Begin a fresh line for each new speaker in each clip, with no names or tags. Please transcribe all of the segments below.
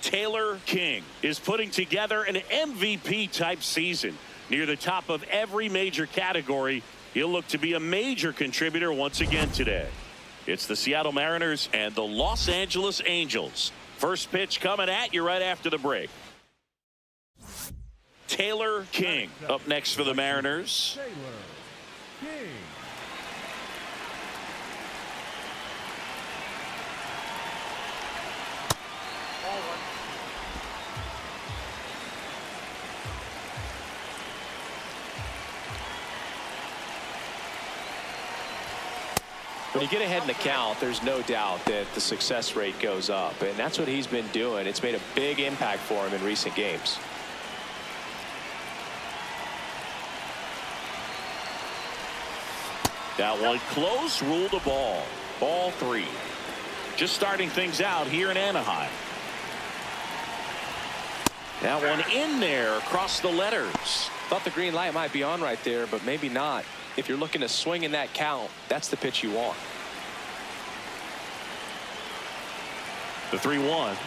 Taylor King is putting together an MVP-type season. Near the top of every major category, he'll look to be a major contributor once again today. It's the Seattle Mariners and the Los Angeles Angels. First pitch coming at you right after the break. Taylor King up next for the Mariners.
Taylor King.
When you get ahead in the count, there's no doubt that the success rate goes up, and that's what he's been doing. It's made a big impact for him in recent games.
That one close, ruled a ball. Ball 3. Just starting things out here in Anaheim. That one in there across the letters.
Thought the green light might be on right there, but maybe not. If you're looking to swing in that count, that's the pitch you want.
The 3-1.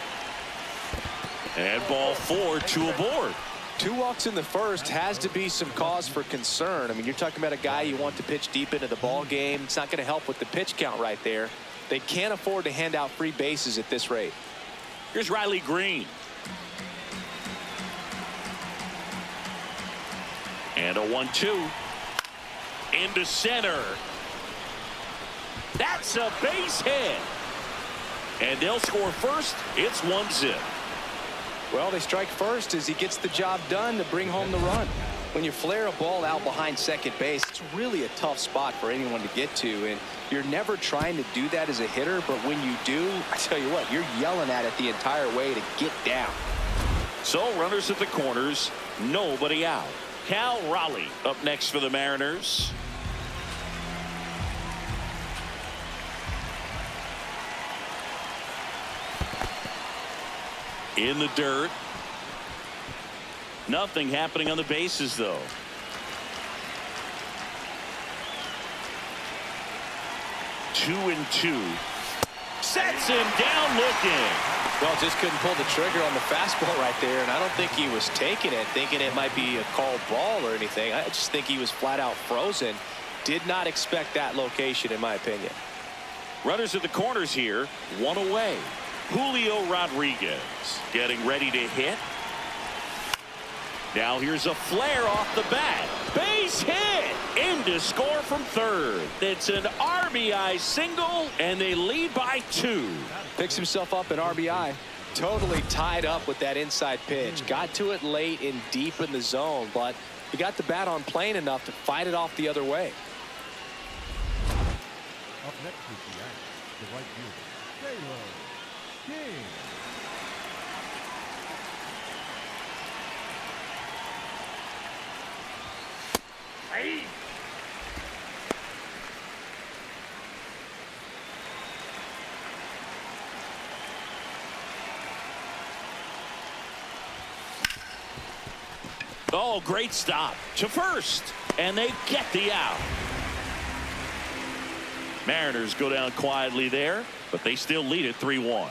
And ball 4, 2 aboard.
2 walks in the first has to be some cause for concern. I mean, you're talking about a guy you want to pitch deep into the ball game. It's not going to help with the pitch count right there. They can't afford to hand out free bases at this rate.
Here's Riley Green. And a 1-2. Into center. That's a base hit. And they'll score first. It's 1-0.
Well, they strike first as he gets the job done to bring home the run. When you flare a ball out behind second base, it's really a tough spot for anyone to get to, and you're never trying to do that as a hitter, but when you do, I tell you what, you're yelling at it the entire way to get down.
So runners at the corners, nobody out. Cal Raleigh up next for the Mariners. In the dirt. Nothing happening on the bases, though. 2-2. Sets him down looking.
Well, just couldn't pull the trigger on the fastball right there, and I don't think he was taking it, thinking it might be a called ball or anything. I just think he was flat out frozen. Did not expect that location, in my opinion.
Runners at the corners here, 1 away. Julio Rodriguez getting ready to hit. Now here's a flare off the bat. Base hit. In to score from third. It's an RBI single, and they lead by 2.
Picks himself up an RBI. Totally tied up with that inside pitch. Got to it late and deep in the zone, but he got the bat on plane enough to fight it off the other way.
Up next is the right fielder, Taylor King.
Hey. Oh, great stop to first, and they get the out. Mariners go down quietly there, but they still lead it 3-1.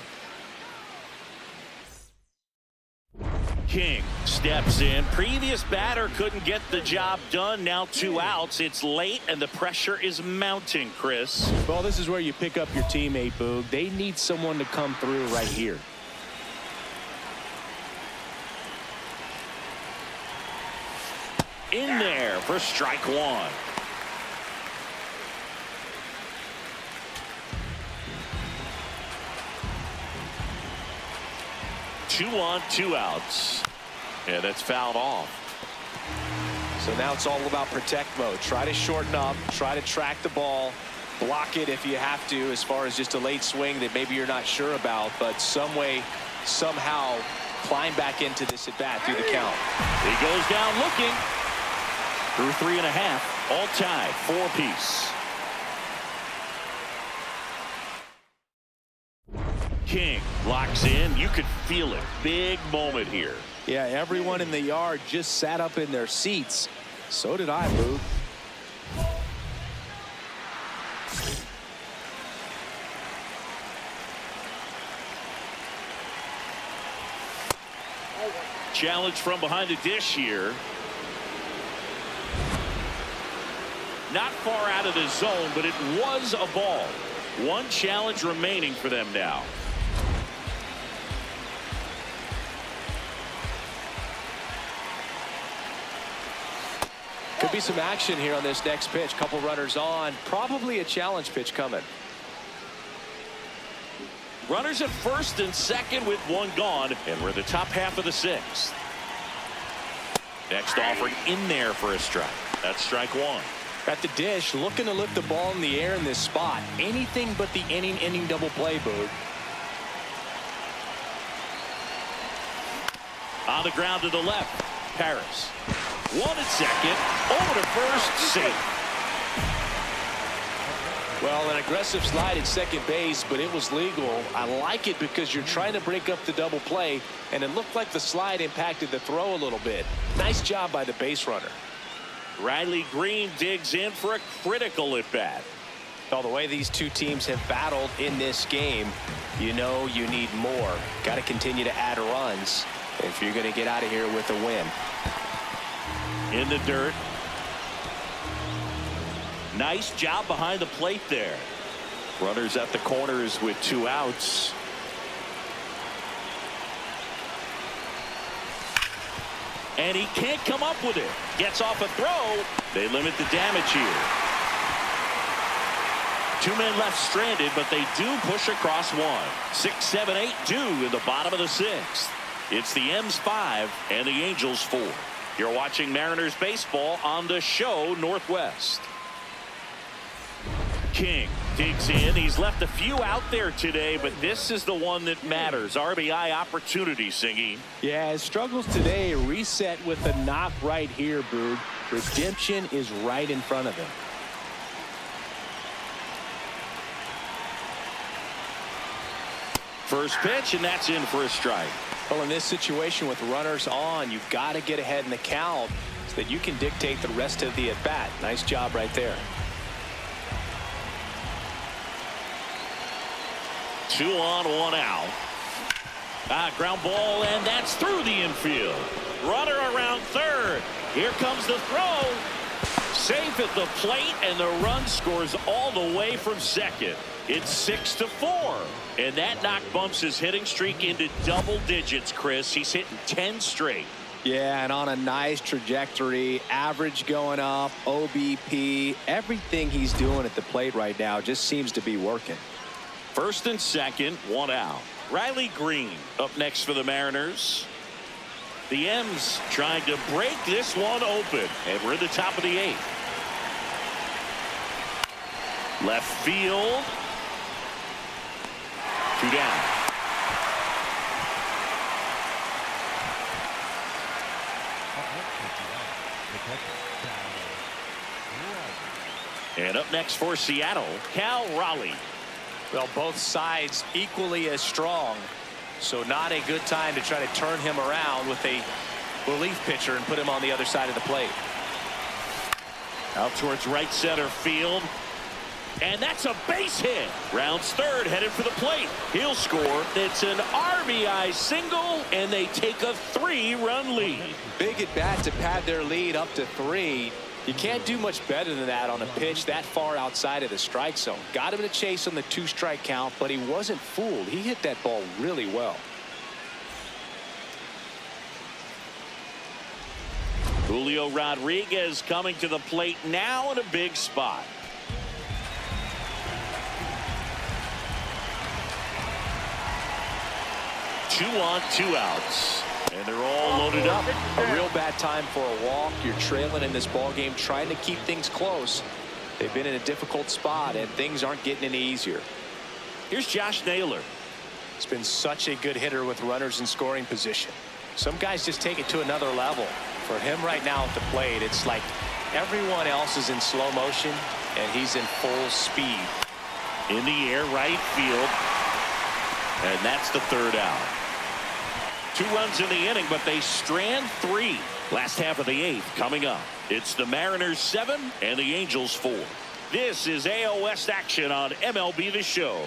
King steps in. Previous batter couldn't get the job done. Now 2 outs. It's late, and the pressure is mounting, Chris.
Well, this is where you pick up your teammate, Boog. They need someone to come through right here.
In there for strike 1. Two on, 2 outs. Yeah, that's fouled off.
So now it's all about protect mode. Try to shorten up, try to track the ball, block it if you have to, as far as just a late swing that maybe you're not sure about, but some way, somehow climb back into this at bat through the count.
He goes down looking. Through 3.5, all tied, 4-apiece. King locks in. You could feel it. Big moment here.
Yeah, everyone in the yard just sat up in their seats. So did I, Boog.
challenge from behind the dish here. Not far out of the zone, but it was a ball. One challenge remaining for them now.
Could be some action here on this next pitch. Couple runners on. Probably a challenge pitch coming.
Runners at first and second with one gone, and we're the top half of the sixth. Next offering in there for a strike. That's strike one.
At the dish, looking to lift the ball in the air in this spot. Anything but the inning double play, Boog.
On the ground to the left. Paris. One at second. Over to first. Safe.
Well, an aggressive slide at second base, but it was legal. I like it because you're trying to break up the double play, and it looked like the slide impacted the throw a little bit. Nice job by the base runner.
Riley Green digs in for a critical at bat.
Well, the way these two teams have battled in this game, you know you need more. Got to continue to add runs if you're going to get out of here with a win.
In the dirt. Nice job behind the plate there. Runners at the corners with 2 outs. And he can't come up with it. Gets off a throw. They limit the damage here. 2 men left stranded, but they do push across one. 6, 7, 8 do in the bottom of the 6th. It's the M's 5 and the Angels 4. You're watching Mariners baseball on the show Northwest. King digs in. He's left a few out there today, but this is the one that matters. RBI opportunity, Singy.
Yeah, his struggles today reset with a knock right here, Boog. Redemption is right in front of him.
First pitch, and that's in for a strike.
Well, in this situation with runners on, you've got to get ahead in the count so that you can dictate the rest of the at-bat. Nice job right there.
2 on, 1 out. Ground ball, and that's through the infield. Runner around third. Here comes the throw. Safe at the plate, and the run scores all the way from second. It's 6-4. And that knock bumps his hitting streak into double digits, Chris. He's hitting 10 straight.
Yeah, and on a nice trajectory. Average going up, OBP. Everything he's doing at the plate right now just seems to be working.
First and second, 1 out. Riley Green up next for the Mariners. The M's trying to break this one open, and we're at the top of the 8th. Left field. 2 down. And up next for Seattle, Cal Raleigh.
Well, both sides equally as strong, so not a good time to try to turn him around with a relief pitcher and put him on the other side of the plate.
Out towards right center field. And that's a base hit. Rounds third, headed for the plate. He'll score. It's an RBI single, and they take a 3-run lead.
Big at bat to pad their lead up to 3. You can't do much better than that on a pitch that far outside of the strike zone. Got him to chase on the 2-strike count, but he wasn't fooled. He hit that ball really well.
Julio Rodriguez coming to the plate now in a big spot. 2 on, 2 outs. And they're all loaded up.
A real bad time for a walk. You're trailing in this ball game, trying to keep things close. They've been in a difficult spot, and things aren't getting any easier.
Here's Josh Naylor.
He's been such a good hitter with runners in scoring position. Some guys just take it to another level. For him right now at the plate, it's like everyone else is in slow motion, and he's in full speed.
In the air, right field. And that's the 3rd out. 2 runs in the inning, but they strand 3. Last half of the 8th coming up. It's the Mariners 7 and the Angels 4. This is AL West action on MLB The Show.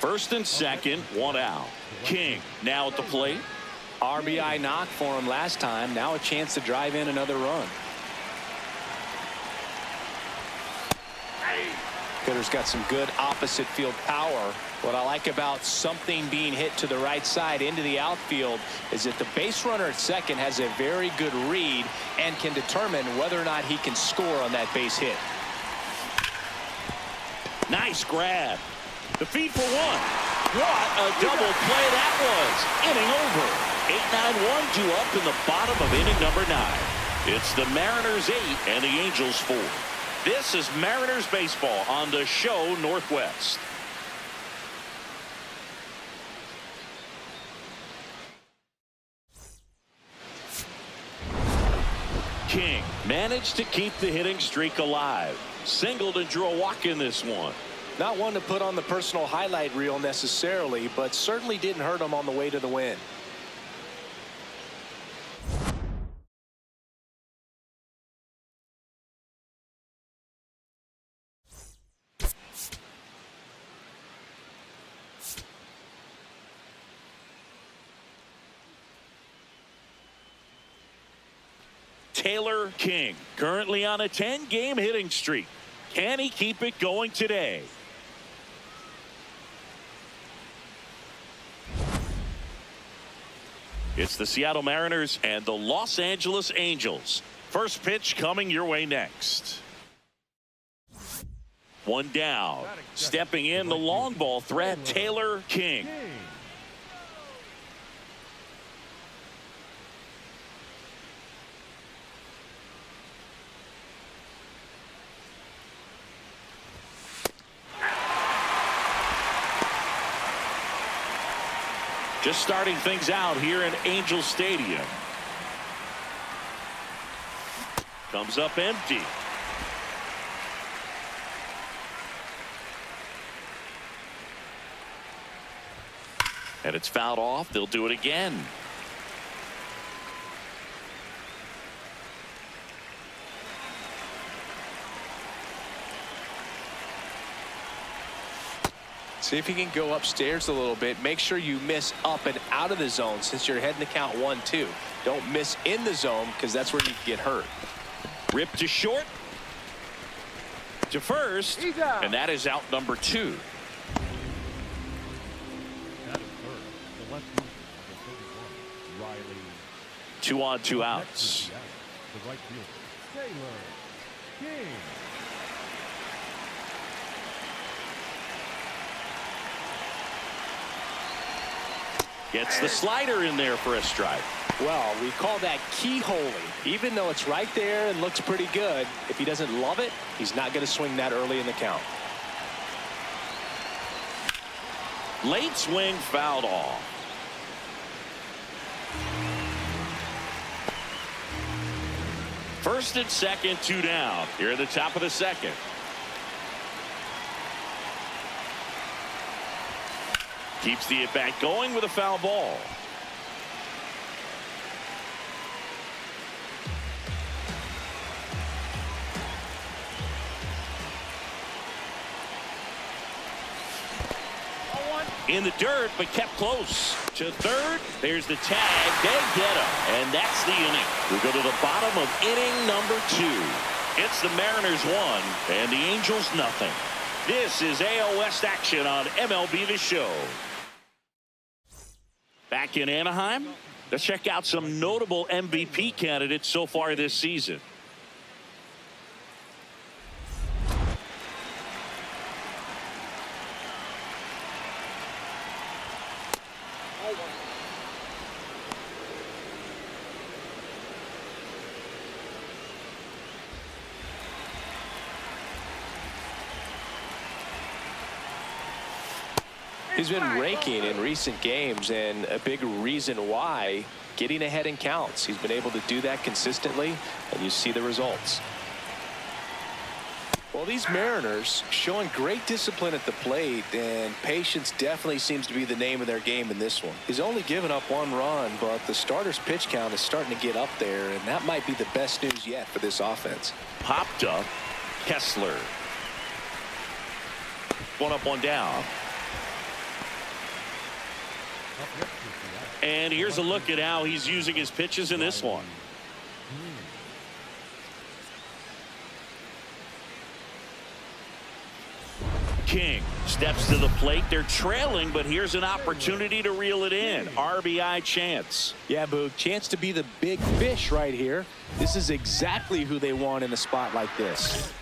First and second, one out. King now at the plate.
RBI knock for him last time. Now a chance to drive in another run. Hitter's got some good opposite field power. What I like about something being hit to the right side into the outfield is that the base runner at second has a very good read and can determine whether or not he can score on that base hit.
Nice grab. The feed for one. What a double play that was. Inning over. 8-9-1 due up in the bottom of inning number 9. It's the Mariners 8 and the Angels 4. This is Mariners baseball on the show Northwest. King managed to keep the hitting streak alive. Singled and drew a walk in this one.
Not one to put on the personal highlight reel necessarily, but certainly didn't hurt him on the way to the win.
Taylor King currently on a 10-game hitting streak. Can he keep it going today? It's the Seattle Mariners and the Los Angeles Angels. First pitch coming your way next. One down. Stepping in the long ball threat, Taylor King. Just starting things out here in Angel Stadium. Comes up empty. And it's fouled off. They'll do it again.
See if you can go upstairs a little bit. Make sure you miss up and out of the zone since you're heading to count 1-2. Don't miss in the zone because that's where you get hurt.
Rip to short. To first. And that is out number 2.
That is third. The left fielder, number 31, Riley.
2 on, 2
Next
outs.
is the right fielder, Taylor King.
Gets the slider in there for a strike.
Well, we call that keyholing. Even though it's right there and looks pretty good, if he doesn't love it, he's not going to swing that early in the count.
Late swing fouled off. First and second, 2 down. Here at the top of the second. Keeps the at-bat going with a foul ball. In the dirt, but kept close. To third, there's the tag. They get him, and that's the inning. We go to the bottom of inning number 2. It's the Mariners 1 and the Angels nothing. This is AL West action on MLB The Show. Back in Anaheim, let's check out some notable MVP candidates so far this season.
He's been raking in recent games, and a big reason why, getting ahead in counts. He's been able to do that consistently, and you see the results. Well, these Mariners showing great discipline at the plate, and patience definitely seems to be the name of their game in this one. He's only given up 1 run, but the starter's pitch count is starting to get up there, and that might be the best news yet for this offense.
Popped up. Kessler. 1 up, 1 down. And here's a look at how he's using his pitches in this one. King steps to the plate. They're trailing, but here's an opportunity to reel it in. RBI chance.
Yeah, Boog, chance to be the big fish right here. This is exactly who they want in a spot like this.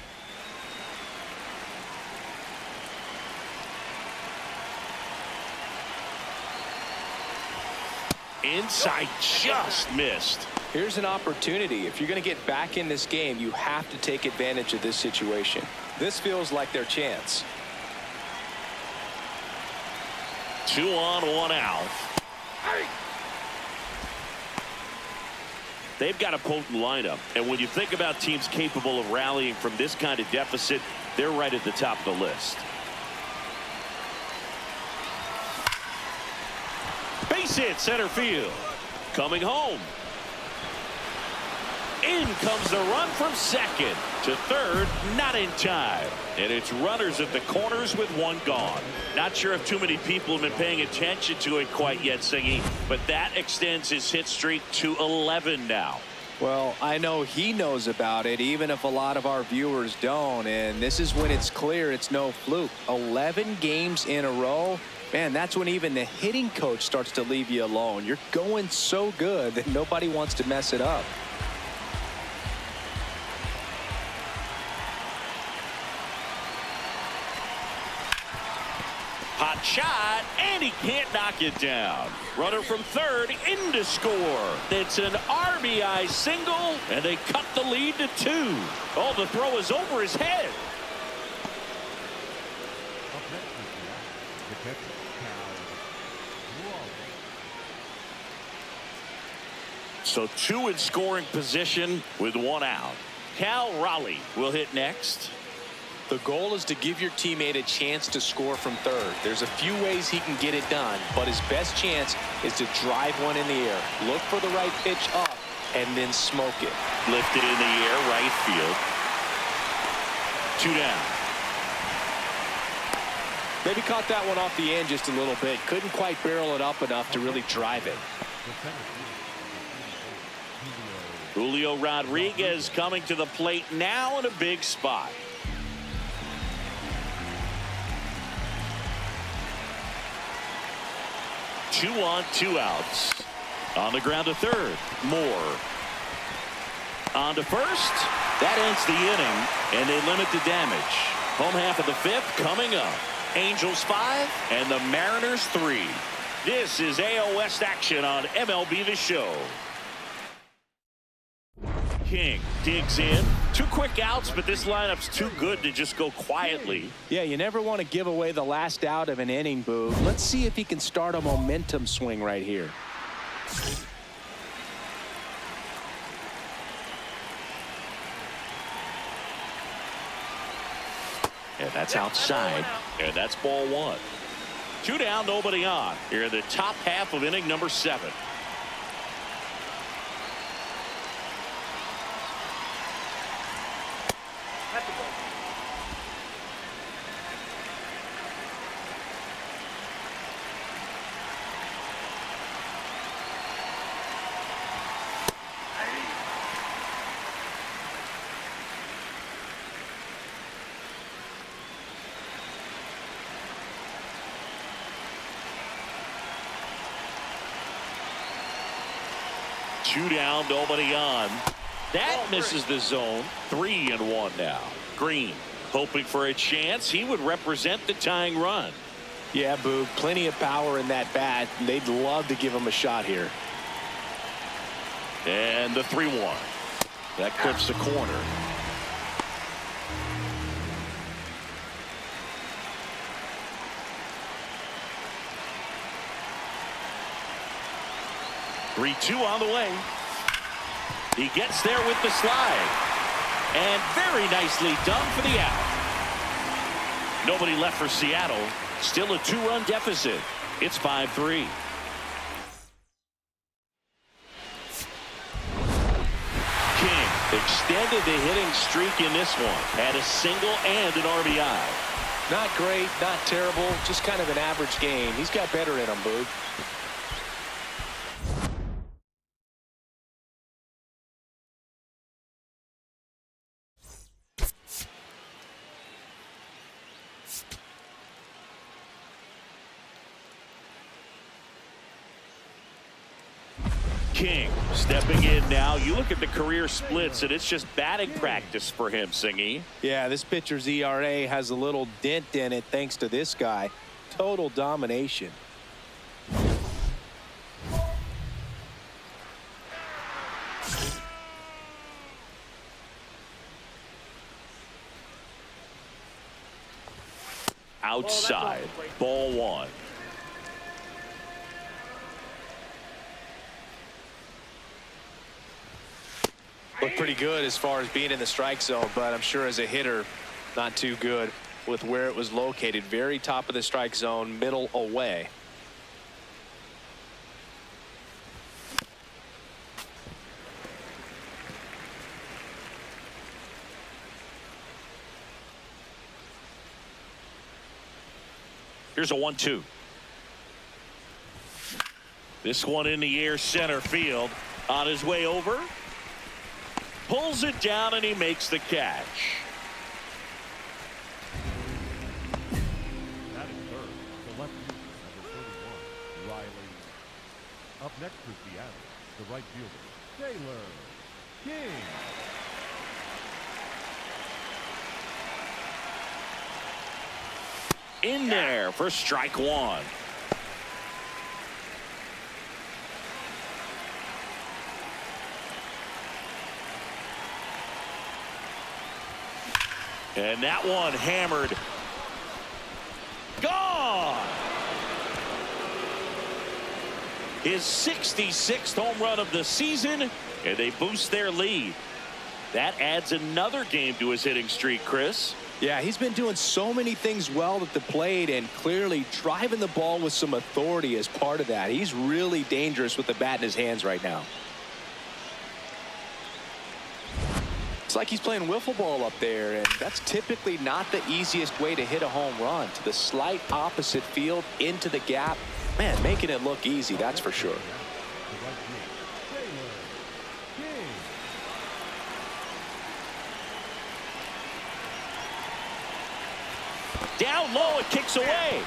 Inside, just missed.
Here's an opportunity. If you're going to get back in this game, you have to take advantage of this situation. This feels like their chance.
2 on, 1 out. They've got a potent lineup, and when you think about teams capable of rallying from this kind of deficit, they're right at the top of the list. Base hit, center field. Coming home. In comes the run from second to third, not in time. And it's runners at the corners with 1 gone. Not sure if too many people have been paying attention to it quite yet, Singy, but that extends his hit streak to 11 now.
Well, I know he knows about it, even if a lot of our viewers don't. And this is when it's clear it's no fluke. 11 games in a row. Man, that's when even the hitting coach starts to leave you alone. You're going so good that nobody wants to mess it up.
Hot shot, and he can't knock it down. Runner from third in to score. It's an RBI single, and they cut the lead to 2. Oh, the throw is over his head. So 2 in scoring position with 1 out. Cal Raleigh will hit next.
The goal is to give your teammate a chance to score from third. There's a few ways he can get it done, but his best chance is to drive one in the air. Look for the right pitch up and then smoke it.
Lifted in the air, right field. 2 down.
Maybe caught that one off the end just a little bit. Couldn't quite barrel it up enough to really drive it.
Julio Rodriguez coming to the plate now in a big spot. 2 on, 2 outs. On the ground to third. Moore. On to first. That ends the inning, and they limit the damage. Home half of the 5th coming up. Angels 5 and the Mariners 3. This is AL West action on MLB The Show. King digs in. 2 quick outs, but this lineup's too good to just go quietly.
Yeah, you never want to give away the last out of an inning, Boo. Let's see if he can start a momentum swing right here.
And that's outside. And that's ball 1. 2 down, nobody on. Here in the top half of inning number 7. Two down, nobody on. That misses the zone. 3-1 now. Green hoping for a chance. He would represent the tying run.
Yeah, Boog, plenty of power in that bat. They'd love to give him a shot here.
And the 3-1. That clips the corner. Three-2 on the way. He gets there with the slide. And very nicely done for the out. Nobody left for Seattle. Still a 2-run deficit. It's 5-3. King extended the hitting streak in this one. Had a single and an RBI.
Not great, not terrible, just kind of an average game. He's got better in him, Boog.
King stepping in now. You look at the career splits, and it's just batting practice for him, Singy.
Yeah, this pitcher's ERA has a little dent in it thanks to this guy. Total domination.
Outside, ball one.
Looked pretty good as far as being in the strike zone, but I'm sure as a hitter, not too good with where it was located. Very top of the strike zone, middle away.
Here's a 1-2. This one in the air, center field. On his way over. Pulls it down, and he makes the catch.
Batting third, the left fielder, number 31, Riley. Up next is the Astros, the right fielder, Taylor King.
In there for strike one. And that one hammered. Gone. His 66th home run of the season, and they boost their lead. That adds another game to his hitting streak, Chris.
Yeah, he's been doing so many things well at the plate and clearly driving the ball with some authority as part of that. He's really dangerous with the bat in his hands right now. It's like he's playing wiffle ball up there, and that's typically not the easiest way to hit a home run. To the slight opposite field, into the gap. Man, making it look easy, that's for sure.
Down low, it kicks away.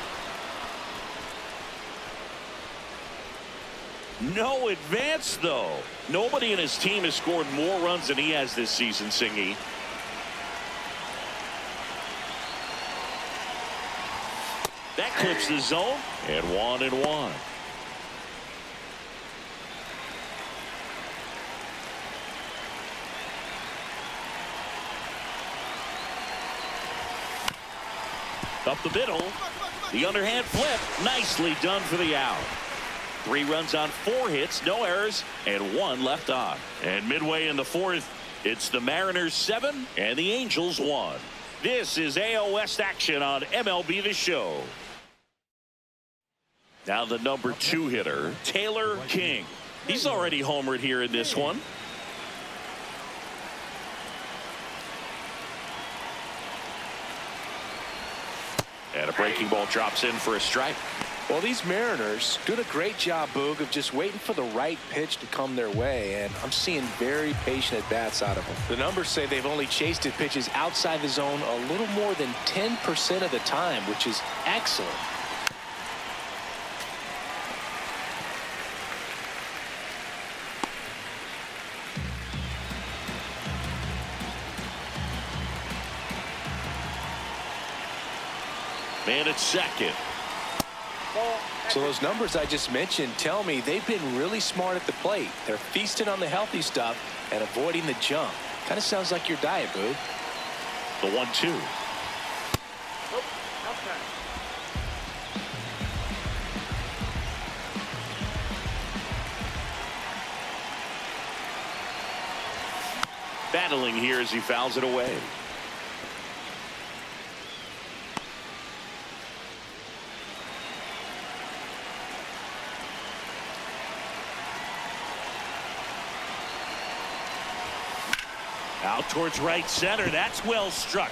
No advance, though. Nobody in his team has scored more runs than he has this season, Singy. That clips the zone, and 1-1. Up the middle, the underhand flip, nicely done for the out. 3 runs on 4 hits, no errors, and 1 left on. And midway in the 4th, it's the Mariners 7 and the Angels 1. This is AL West action on MLB The Show. Now the number 2 hitter, Taylor King. He's already homered here in this one. And a breaking ball drops in for a strike.
Well, these Mariners doing a great job, Boog, of just waiting for the right pitch to come their way, and I'm seeing very patient at-bats out of them. The numbers say they've only chased at pitches outside the zone a little more than 10% of the time, which is excellent.
Man at second.
So those numbers I just mentioned tell me they've been really smart at the plate. They're feasting on the healthy stuff and avoiding the junk. Kind of sounds like your diet, Boo.
The 1-2. Battling here as he fouls it away. Out towards right center. That's well struck.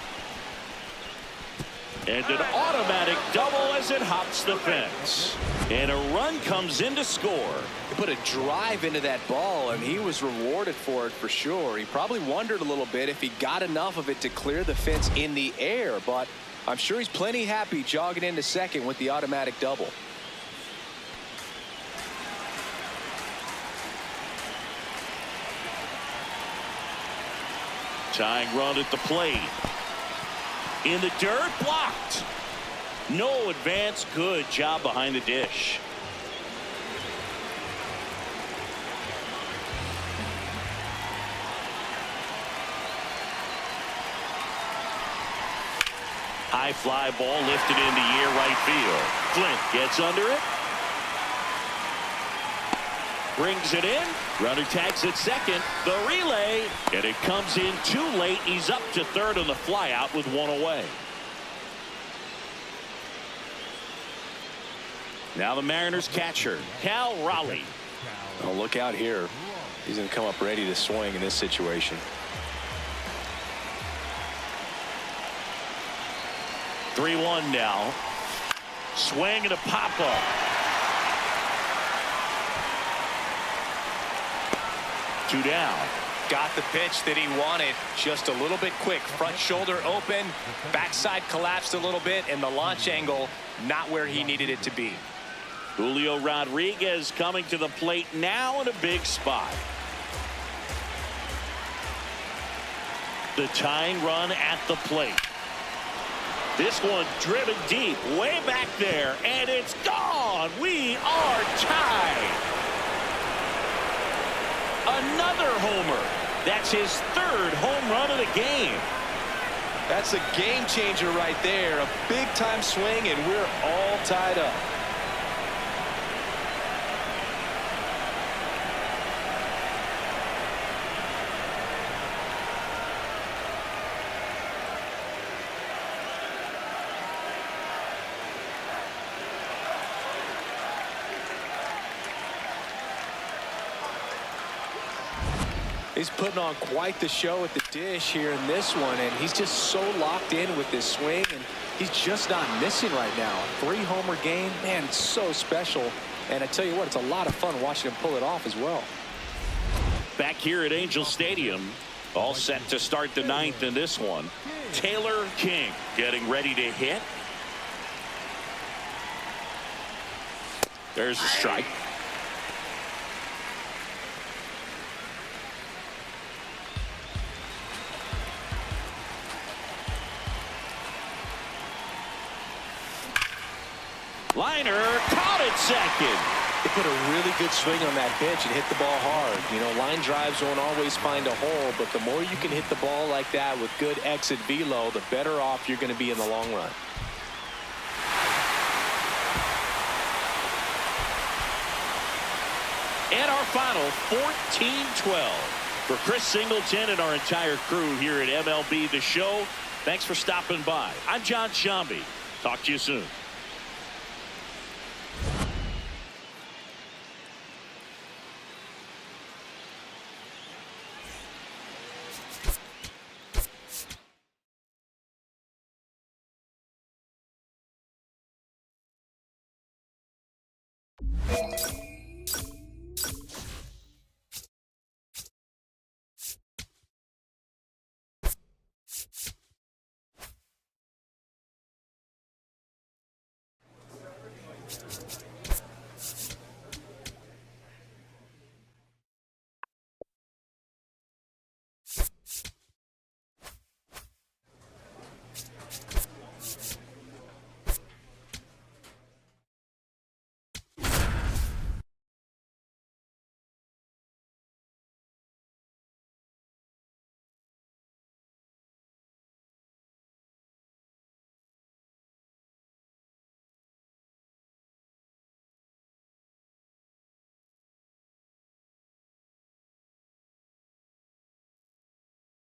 And an automatic double as it hops the fence. And a run comes in to score.
He put a drive into that ball, and he was rewarded for it for sure. He probably wondered a little bit if he got enough of it to clear the fence in the air, but I'm sure he's plenty happy jogging into second with the automatic double.
Tying run at the plate. In the dirt, blocked. No advance. Good job behind the dish. High fly ball lifted into the air right field. Flint gets under it. Brings it in. Runner tags at second. The relay. And it comes in too late. He's up to third on the flyout with one away. Now the Mariners catcher, Cal Raleigh.
Oh, look out here. He's going to come up ready to swing in this situation.
3-1 now. Swing and a pop-up. Two down.
Got the pitch that he wanted. Just a little bit quick. Front shoulder open. Backside collapsed a little bit. And the launch angle not where he needed it to be.
Julio Rodriguez coming to the plate now in a big spot. The tying run at the plate. This one driven deep, way back there, and it's gone. We are tied. Another homer. That's his third home run of the game.
That's a game changer right there. A big time swing, and we're all tied up. He's putting on quite the show at the dish here in this one, and he's just so locked in with this swing, and he's just not missing right now. 3-homer game, man, it's so special. And I tell you what, it's a lot of fun watching him pull it off as well.
Back here at Angel Stadium, all set to start the ninth in this one. Taylor King getting ready to hit. There's a strike. Liner caught it second.
They put a really good swing on that pitch and hit the ball hard. You know, line drives won't always find a hole, but the more you can hit the ball like that with good exit velo, the better off you're going to be in the long run.
And our final 14-12. For Chris Singleton and our entire crew here at MLB The Show, thanks for stopping by. I'm John Shambi. Talk to you soon.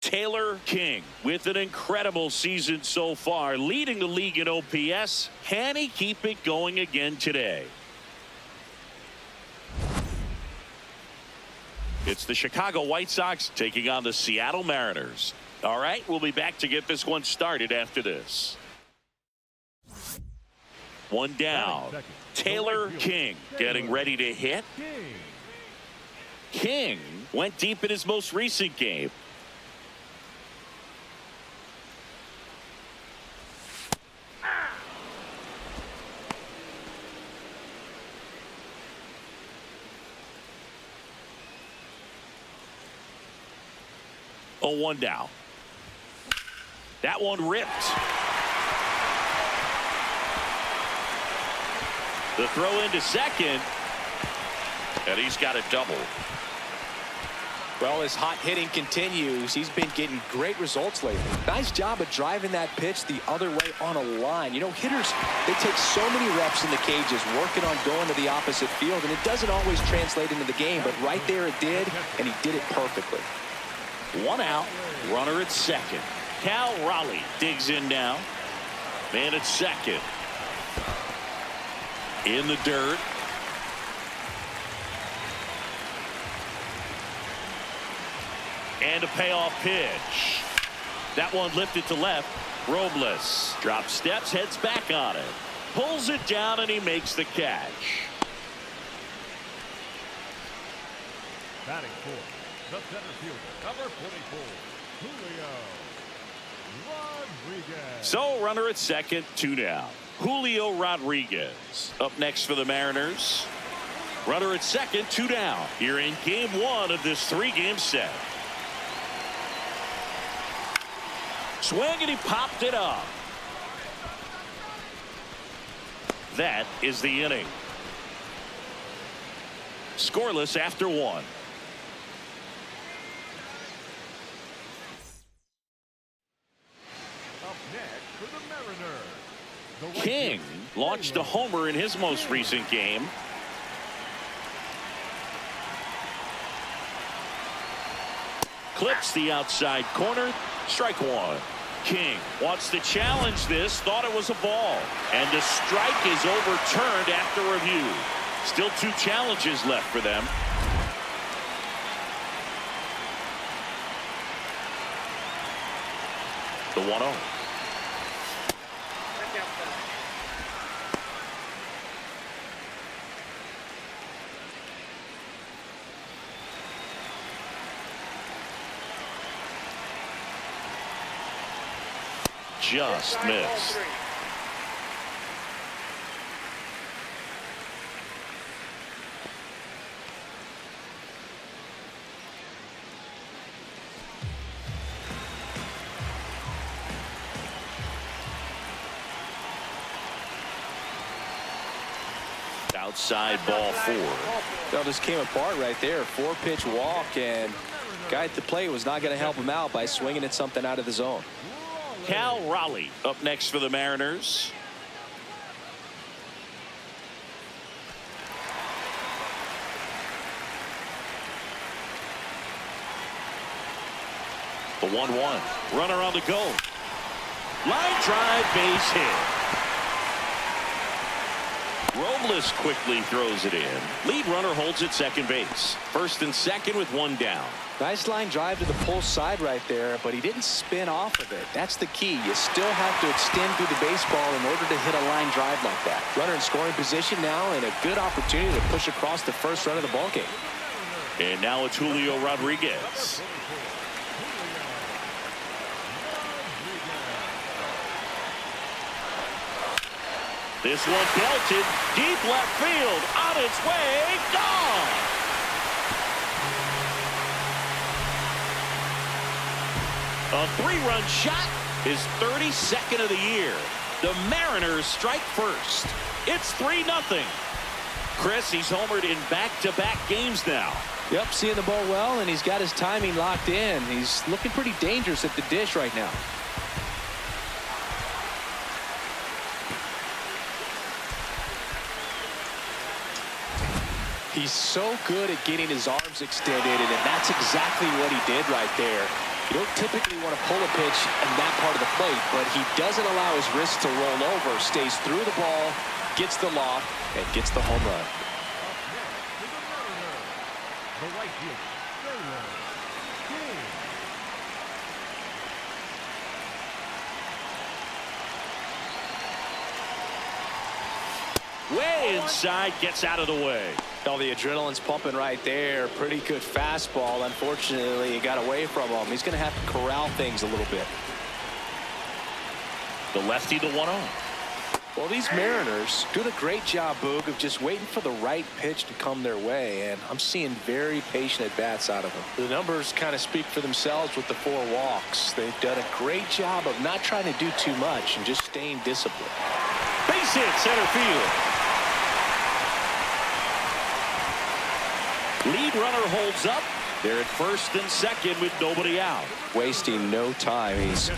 Taylor King with an incredible season so far, leading the league in OPS. Can he keep it going again today? It's the Chicago White Sox taking on the Seattle Mariners. All right, we'll be back to get this one started after this. One down. Taylor King getting ready to hit. King went deep in his most recent game. Oh, one down. That one ripped. The throw into second. And he's got a double.
Well, his hot hitting continues. He's been getting great results lately. Nice job of driving that pitch the other way on a line. You know, hitters, they take so many reps in the cages working on going to the opposite field, and it doesn't always translate into the game, but right there it did, and he did it perfectly.
1 out, runner at second. Cal Raleigh digs in now. Man at second. In the dirt. And a payoff pitch. That one lifted to left. Robles drops steps, heads back on it. Pulls it down, and he makes the catch.
Batting fourth, the center fielder, number 44, Julio Rodriguez.
So runner at second, 2 down. Julio Rodriguez up next for the Mariners. Runner at second, 2 down. Here in game 1 of this 3-game set. Swing, and he popped it up. That is the inning. Scoreless after 1.
Up next for the Mariners, the right
King
fielder,
launched a homer in his most recent game. Clips the outside corner. Strike 1. King wants to challenge this. Thought it was a ball. And the strike is overturned after review. Still 2 challenges left for them. The 1-0. Just missed. Outside ball 4.
Well, this came apart right there. 4-pitch walk, and guy at the plate was not going to help him out by swinging at something out of the zone.
Cal Raleigh up next for the Mariners. The 1-1. Runner on the go. Line drive, base hit. Robles quickly throws it in. Lead runner holds at second base. First and second with 1 down.
Nice line drive to the pull side right there, but he didn't spin off of it. That's the key. You still have to extend through the baseball in order to hit a line drive like that. Runner in scoring position now, and a good opportunity to push across the first run of the ballgame.
And now it's Julio Rodriguez. This one belted deep left field, on its way, gone. A 3-run shot, his 32nd of the year. The Mariners strike first. It's 3-0. Chris, he's homered in back-to-back games now.
Yep, seeing the ball well, and he's got his timing locked in. He's looking pretty dangerous at the dish right now. He's so good at getting his arms extended, and that's exactly what he did right there. You don't typically want to pull a pitch in that part of the plate, but he doesn't allow his wrist to roll over, stays through the ball, gets the loft, and gets the home run.
The right fielder,
Way inside, gets out of the way.
Oh, the adrenaline's pumping right there. Pretty good fastball. Unfortunately, it got away from him. He's going to have to corral things a little bit.
The lefty, the 1-0.
Well, these Mariners doing a great job, Boog, of just waiting for the right pitch to come their way, and I'm seeing very patient at-bats out of them. The numbers kind of speak for themselves with the 4 walks. They've done a great job of not trying to do too much and just staying disciplined.
Base hit, center field. Lead runner holds up. They're at first and second with nobody out.
Wasting no time. He's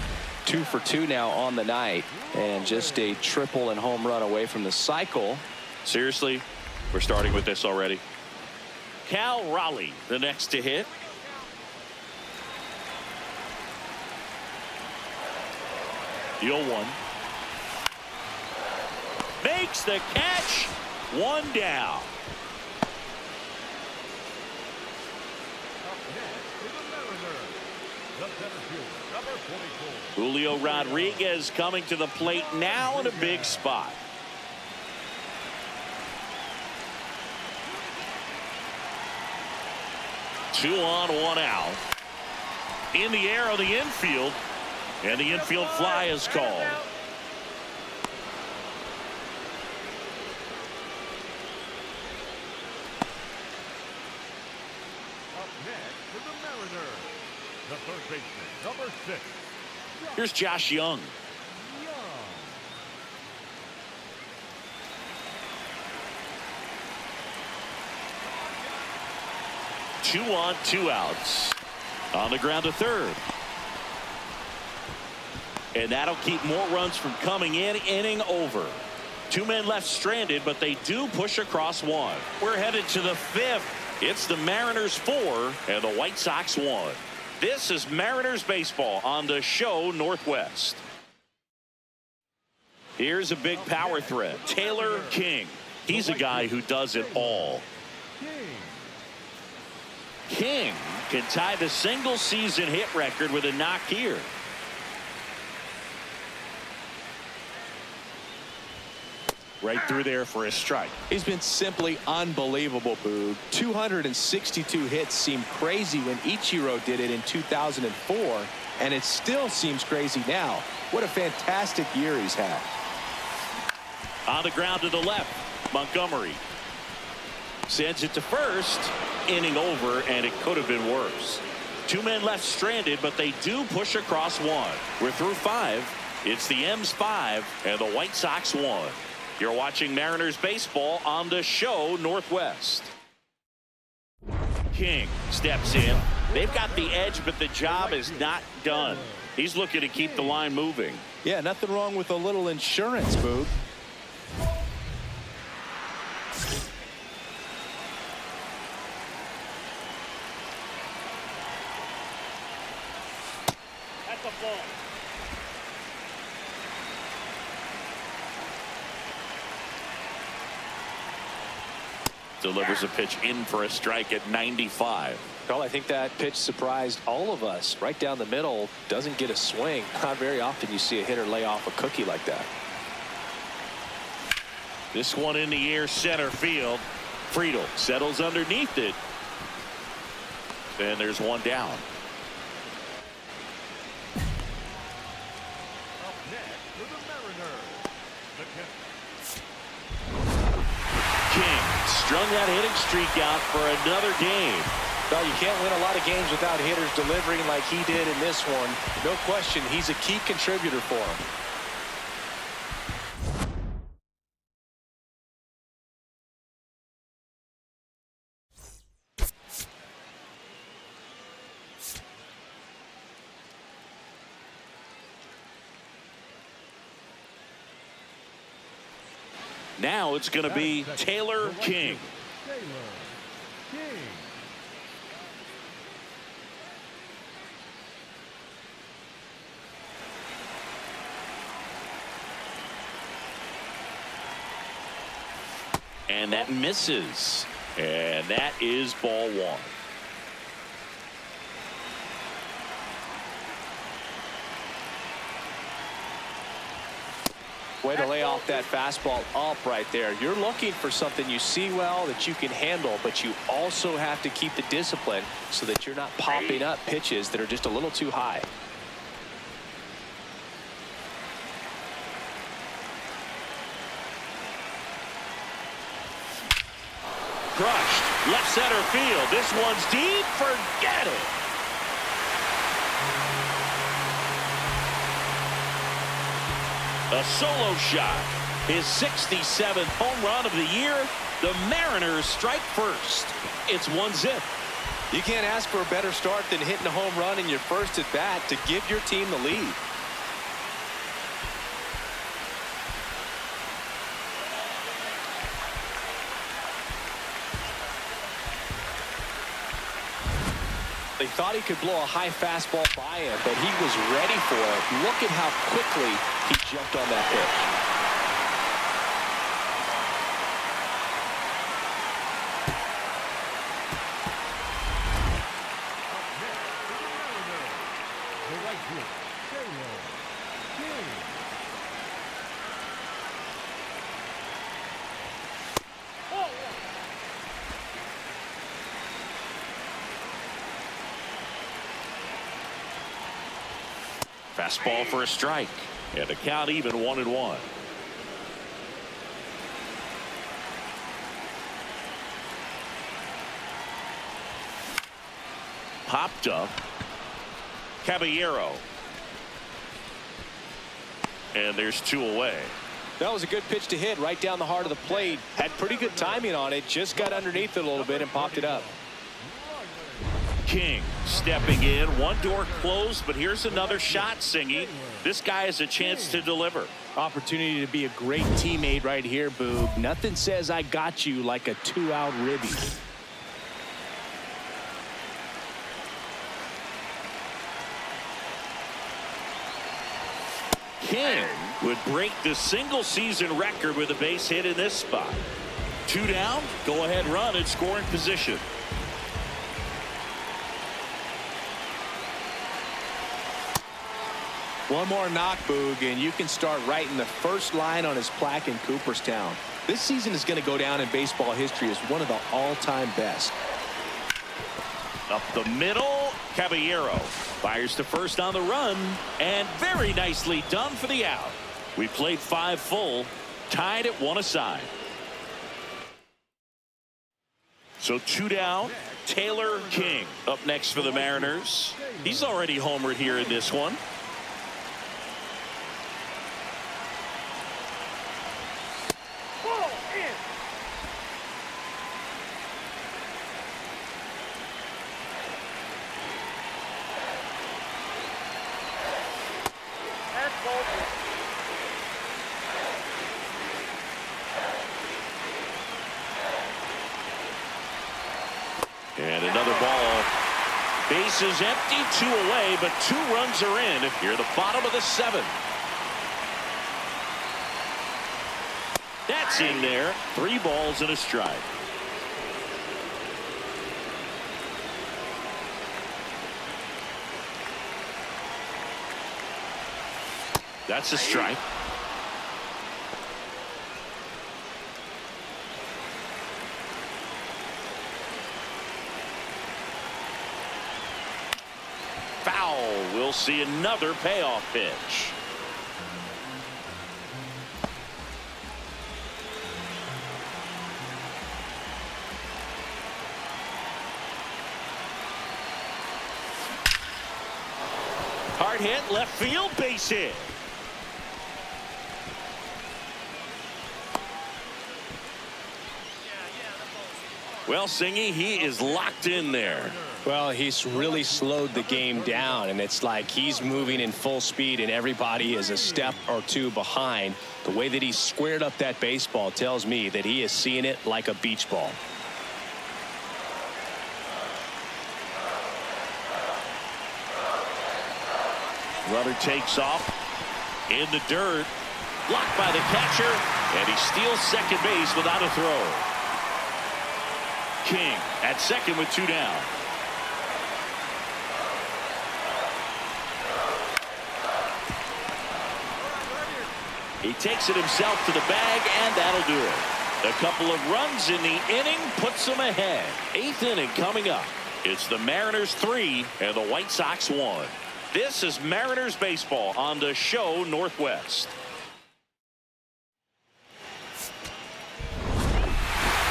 2 for 2 now on the night, and just a triple and home run away from the cycle.
Seriously, we're starting with this already. Cal Raleigh, the next to hit. The 0-1. Makes the catch. 1 down.
Up next is the Mariners. The center fielder, number 44.
Julio Rodriguez coming to the plate now in a big spot. Two on, 1 out. In the air on the infield, and the infield fly is called.
Up next is the Mariners. The third baseman, number 6.
Here's Josh Young.
Young.
2 on, 2 outs. On the ground to third. And that'll keep more runs from coming in. Inning over. 2 men left stranded, but they do push across 1. We're headed to the 5th. It's the Mariners 4 and the White Sox 1. This is Mariners baseball on the show Northwest. Here's a big power threat. Taylor King. He's a guy who does it all. King can tie the single season hit record with a knock here. Right through there for a strike.
He's been simply unbelievable, Boog. 262 hits seemed crazy when Ichiro did it in 2004, and it still seems crazy now. What a fantastic year he's had.
On the ground to the left, Montgomery sends it to first. Inning over, and it could have been worse. 2 men left stranded, but they do push across 1. We're through 5. It's the M's 5 and the White Sox 1. You're watching Mariners baseball on the show Northwest. King steps in. They've got the edge, but the job is not done. He's looking to keep the line moving.
Yeah, nothing wrong with a little insurance, Boog.
That's a ball. Delivers a pitch in for a strike at 95.
Well, I think that pitch surprised all of us. Right down the middle, doesn't get a swing. Not very often you see a hitter lay off a cookie like that.
This one in the air, center field. Friedel settles underneath it. And there's 1 down.
Up next is the Mariners. The catcher.
King strung that hitting streak out for another game.
Well, you can't win a lot of games without hitters delivering like he did in this one. No question, he's a key contributor for him.
Now it's going to be Taylor King.
Taylor King.
And that misses. And that is ball 1.
Way to lay off that fastball up right there. You're looking for something you see well that you can handle, but you also have to keep the discipline so that you're not popping up pitches that are just a little too high.
crushed. Left center field. This one's deep. Forget it. A solo shot. His 67th home run of the year. The Mariners strike first. It's 1-0.
You can't ask for a better start than hitting a home run in your first at bat to give your team the lead. They thought he could blow a high fastball by him, but he was ready for it. Look at how quickly he jumped on that pitch.
Fastball for a strike. And the count even 1-1. Popped up. Caballero. And there's 2 away.
That was a good pitch to hit right down the heart of the plate. Had pretty good timing on it. Just got underneath it a little bit and popped it up.
King stepping in. One door closed, but here's another shot, Singy. This guy has a chance to deliver.
Opportunity to be a great teammate right here, Boog. Nothing says I got you like a 2-out ribby.
King would break the single season record with a base hit in this spot. 2 down, go ahead run in scoring position.
One more knock, Boog, and you can start writing the first line on his plaque in Cooperstown. This season is going to go down in baseball history as one of the all-time best.
Up the middle, Caballero fires to first on the run, and very nicely done for the out. We played 5 full, tied at 1 aside. So 2 down. Taylor King up next for the Mariners. He's already homered here in this one. And another ball. Bases empty, 2 away, but 2 runs are in. Here at the bottom of the 7th. That's in there. 3 balls and a strike. That's a strike. Foul. We'll see another payoff pitch. Hard hit, left field, base hit. Well, Singy, he is locked in there.
Well, he's really slowed the game down, and it's like he's moving in full speed and everybody is a step or 2 behind. The way that he squared up that baseball tells me that he is seeing it like a beach ball.
Runner takes off in the dirt, blocked by the catcher, and he steals second base without a throw. King at second with 2 down. He takes it himself to the bag, and that'll do it. A couple of runs in the inning puts them ahead. 8th inning coming up. It's the Mariners 3 and the White Sox 1. This is Mariners baseball on the show Northwest.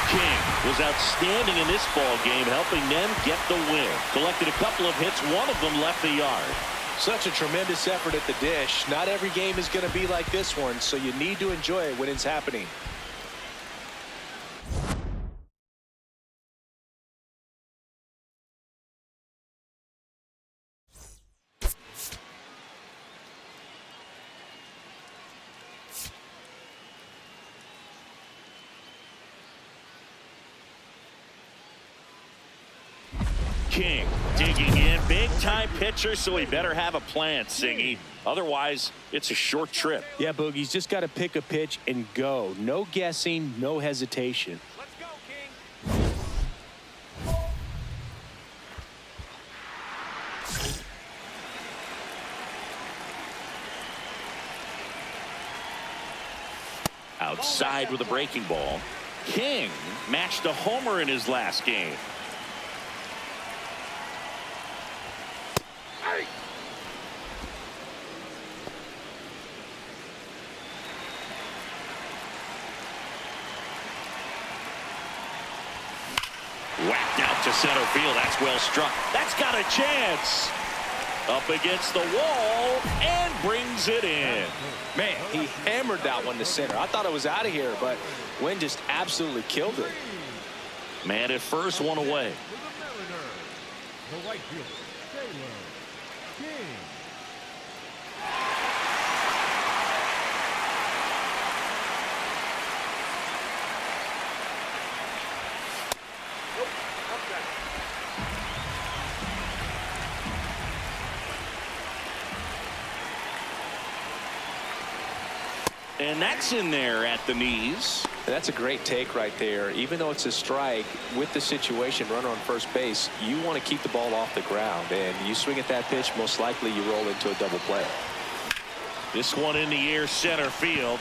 King was outstanding in this ball game, helping them get the win. Collected a couple of hits. One of them left the yard.
Such a tremendous effort at the dish. Not every game is going to be like this one, so you need to enjoy it when it's happening.
King digging in. Big-time pitcher, so he better have a plan, Siggy. Otherwise, it's a short trip.
Yeah, Boogie's just got to pick a pitch and go. No guessing, no hesitation.
Let's go, King.
Outside with a breaking ball. King matched a homer in his last game. Whacked out to center field. That's well struck. That's got a chance. Up against the wall and brings it in.
Man, he hammered that one to center. I thought it was out of here, but Wynn just absolutely killed it.
Man at first, one away.
The right fielder, Taylor. King.
And that's in there at the knees.
That's a great take right there. Even though it's a strike, with the situation, runner on first base, you want to keep the ball off the ground. And you swing at that pitch, most likely you roll into a double play.
This one in the air, center field.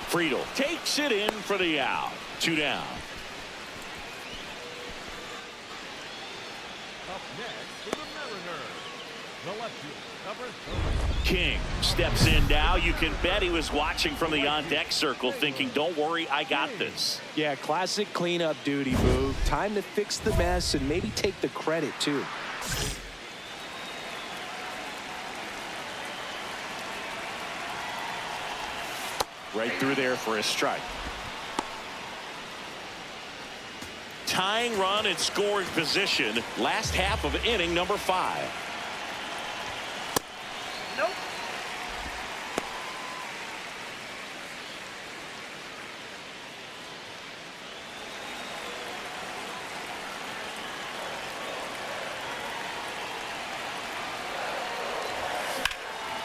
Friedel takes it in for the out. 2 down.
Up next for the Mariners, the left fielder, number 30.
King steps in now. You can bet he was watching from the on-deck circle thinking, don't worry, I got this.
Yeah, classic cleanup duty, Boog. Time to fix the mess and maybe take the credit, too.
Right through there for a strike. Tying run in scoring position. Last half of inning number 5.
Nope.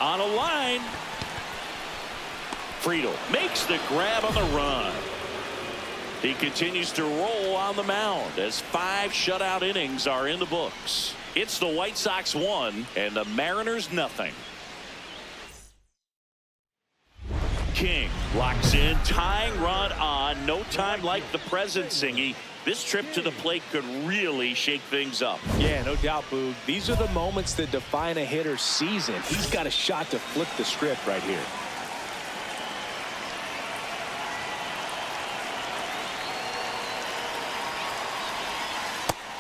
On a line. Friedel makes the grab on the run. He continues to roll on the mound as 5 shutout innings are in the books. It's the White Sox 1 and the Mariners nothing. King locks in, tying run on. No time like the present, Singy. This trip to the plate could really shake things up.
Yeah, no doubt, Boog. These are the moments that define a hitter's season. He's got a shot to flip the script right here.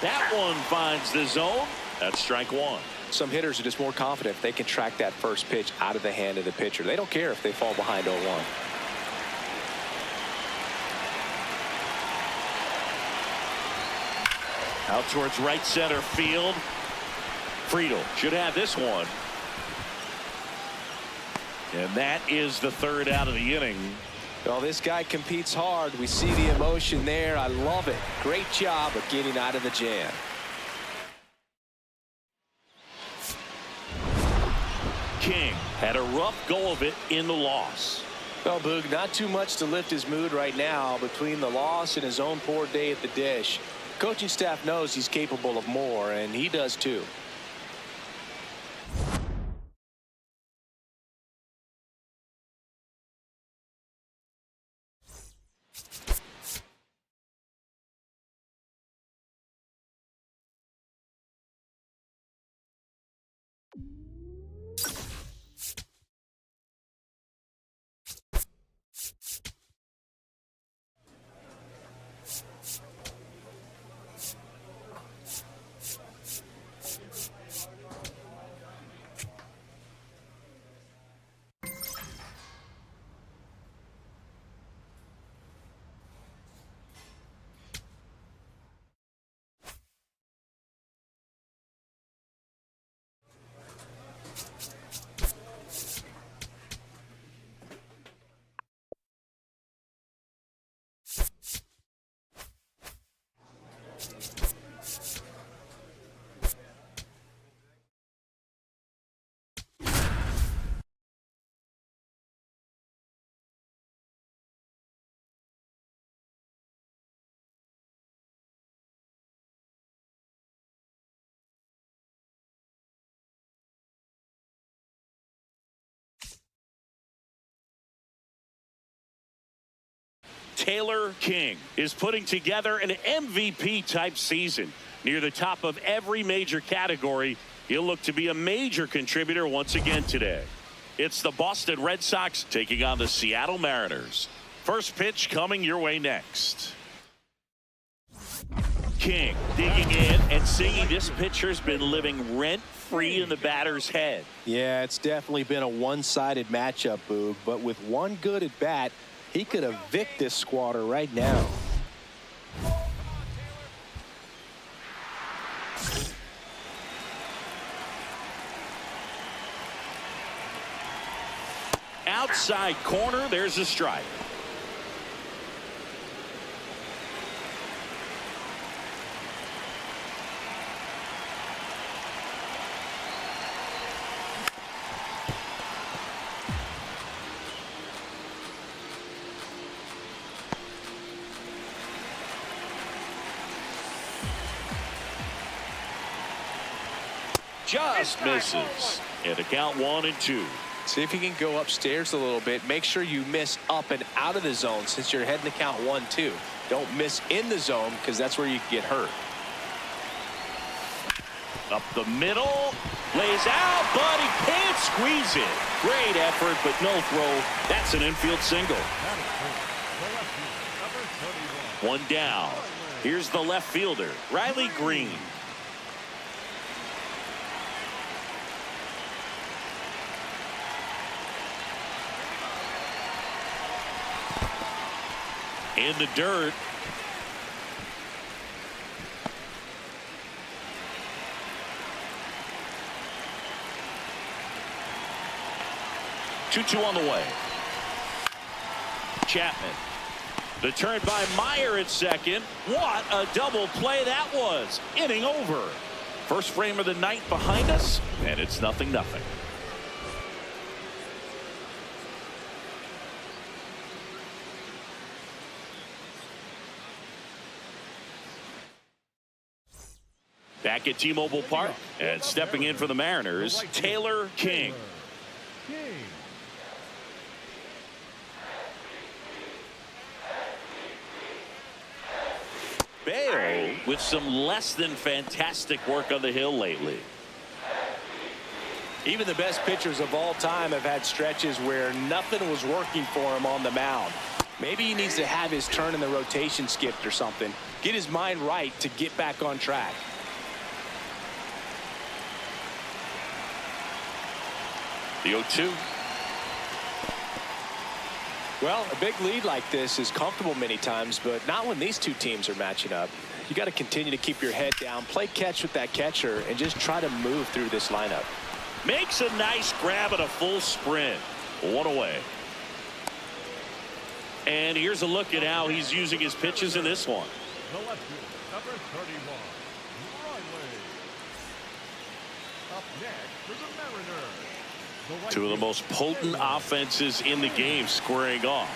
That one finds the zone. That's strike 1.
Some hitters are just more confident if they can track that first pitch out of the hand of the pitcher. They don't care if they fall behind 0-1.
Out towards right center field. Friedel should have this one. And that is the 3rd out of the inning.
Well, this guy competes hard. We see the emotion there. I love it. Great job of getting out of the jam.
King had a rough go of it in the loss.
Well, Boog, not too much to lift his mood right now between the loss and his own poor day at the dish. Coaching staff knows he's capable of more, and he does too.
Taylor King is putting together an MVP-type season. Near the top of every major category, he'll look to be a major contributor once again today. It's the Boston Red Sox taking on the Seattle Mariners. First pitch coming your way next. King digging in and seeing this pitcher's been living rent-free in the batter's head.
Yeah, it's definitely been a one-sided matchup, Boog, but with one good at bat, he could evict this squatter right now.
Outside corner, there's a strike. Just misses. And the count 1-2.
See if you can go upstairs a little bit. Make sure you miss up and out of the zone since you're heading to count 1-2. Don't miss in the zone because that's where you can get hurt.
Up the middle. Lays out, but he can't squeeze it. Great effort, but no throw. That's an infield single. One down. Here's the left fielder, Riley Green. In the dirt. Two on the way. Chapman. The turn by Meyer at second. What a double play that was. Inning over. First frame of the night behind us, and it's 0-0. Back at T-Mobile Park, and stepping in for the Mariners, Taylor King. Bale with some less than fantastic work on the hill lately.
Even the best pitchers of all time have had stretches where nothing was working for him on the mound. Maybe he needs to have his turn in the rotation skipped or something. Get his mind right to get back on track.
The 0-2.
Well, a big lead like this is comfortable many times, but not when these two teams are matching up. You got to continue to keep your head down, play catch with that catcher, and just try to move through this lineup.
Makes a nice grab at a full sprint. One away. And here's a look at how he's using his pitches in this one.
The left fielder, number 31, Riley. Up next for the Mariners.
Two of the most potent offenses in the game squaring off.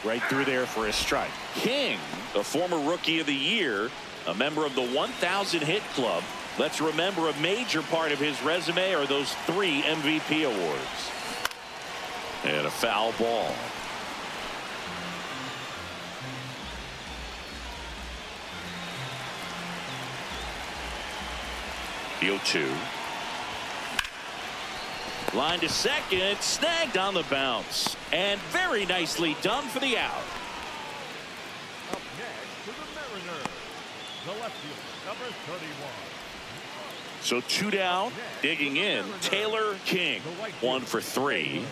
Right through there for a strike. King, a former Rookie of the Year, a member of the 1,000 hit club. Let's remember a major part of his resume are those 3 MVP awards. And a foul ball. The 0-2. Line to second, snagged on the bounce, and very nicely done for the out.
Up next for the Mariners, the left fielder, number 31.
So 2 down, digging in, Taylor King, 1 for 3.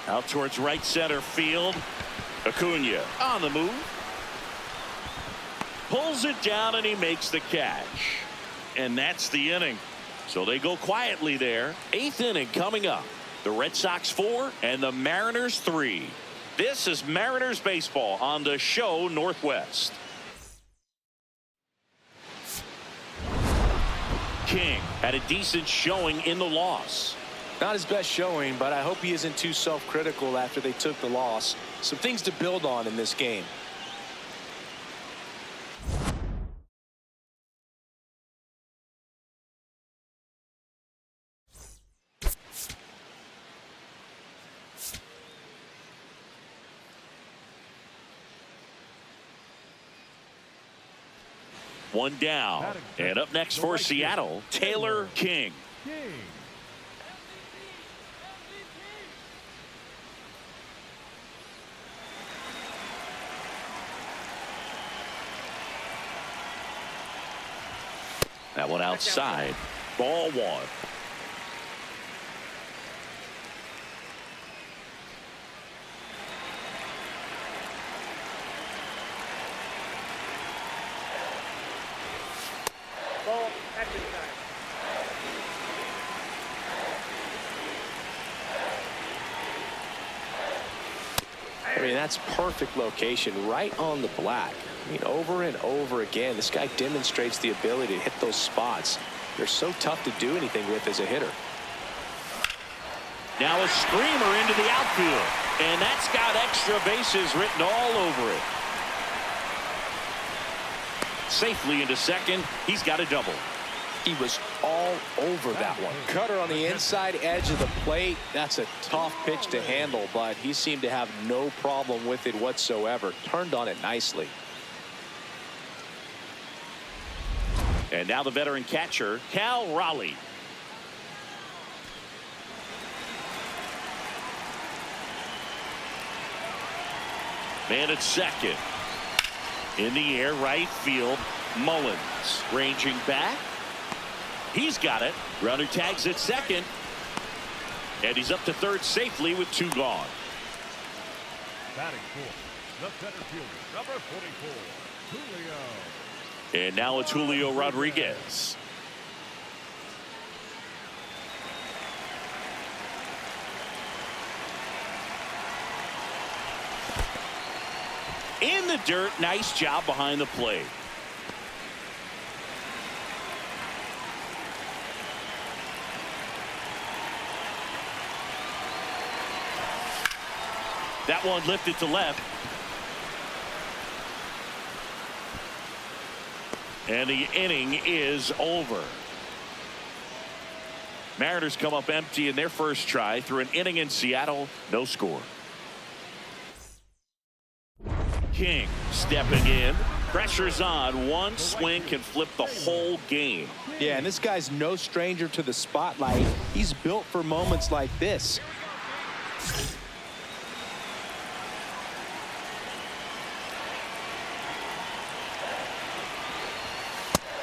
Out towards right center field. Acuna on the move. Pulls it down and he makes the catch. And that's the inning. So they go quietly there. 8th inning coming up. The Red Sox 4 and the Mariners 3. This is Mariners baseball on the show Northwest. King had a decent showing in the loss.
Not his best showing, but I hope he isn't too self-critical after they took the loss. Some things to build on in this game.
One down. And up next for Seattle, Taylor King. That one outside. Ball one.
I mean, that's perfect location, right on the black. I mean, over and over again, this guy demonstrates the ability to hit those spots. They're so tough to do anything with as a hitter.
Now a screamer into the outfield, and that's got extra bases written all over it. Safely into second. He's got a double.
He was all over that one. Cutter on the inside edge of the plate. That's a tough pitch to handle, but he seemed to have no problem with it whatsoever. Turned on it nicely.
And now the veteran catcher, Cal Raleigh. Man at second. In the air, right field. Mullins ranging back. He's got it. Runner tags at second. And he's up to third safely with two gone.
Batting fourth, the center fielder, number 44, Julio.
And now it's Julio Rodriguez. In the dirt, nice job behind the plate. That one lifted to left. And the inning is over. Mariners come up empty in their first try through an inning in Seattle. No score. King stepping in. Pressure's on. One swing can flip the whole game.
Yeah, and this guy's no stranger to the spotlight. He's built for moments like this.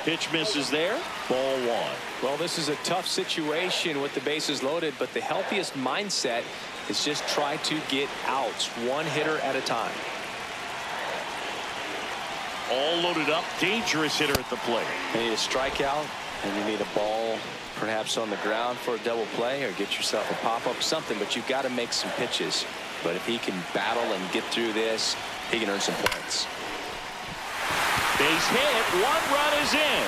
Pitch misses there. Ball one.
Well, this is a tough situation with the bases loaded, but the healthiest mindset is just try to get outs one hitter at a time.
All loaded up. Dangerous hitter at the plate.
You need a strikeout, and you need a ball perhaps on the ground for a double play or get yourself a pop-up, something, but you've got to make some pitches. But if he can battle and get through this, he can earn some points.
Base hit. One run is in.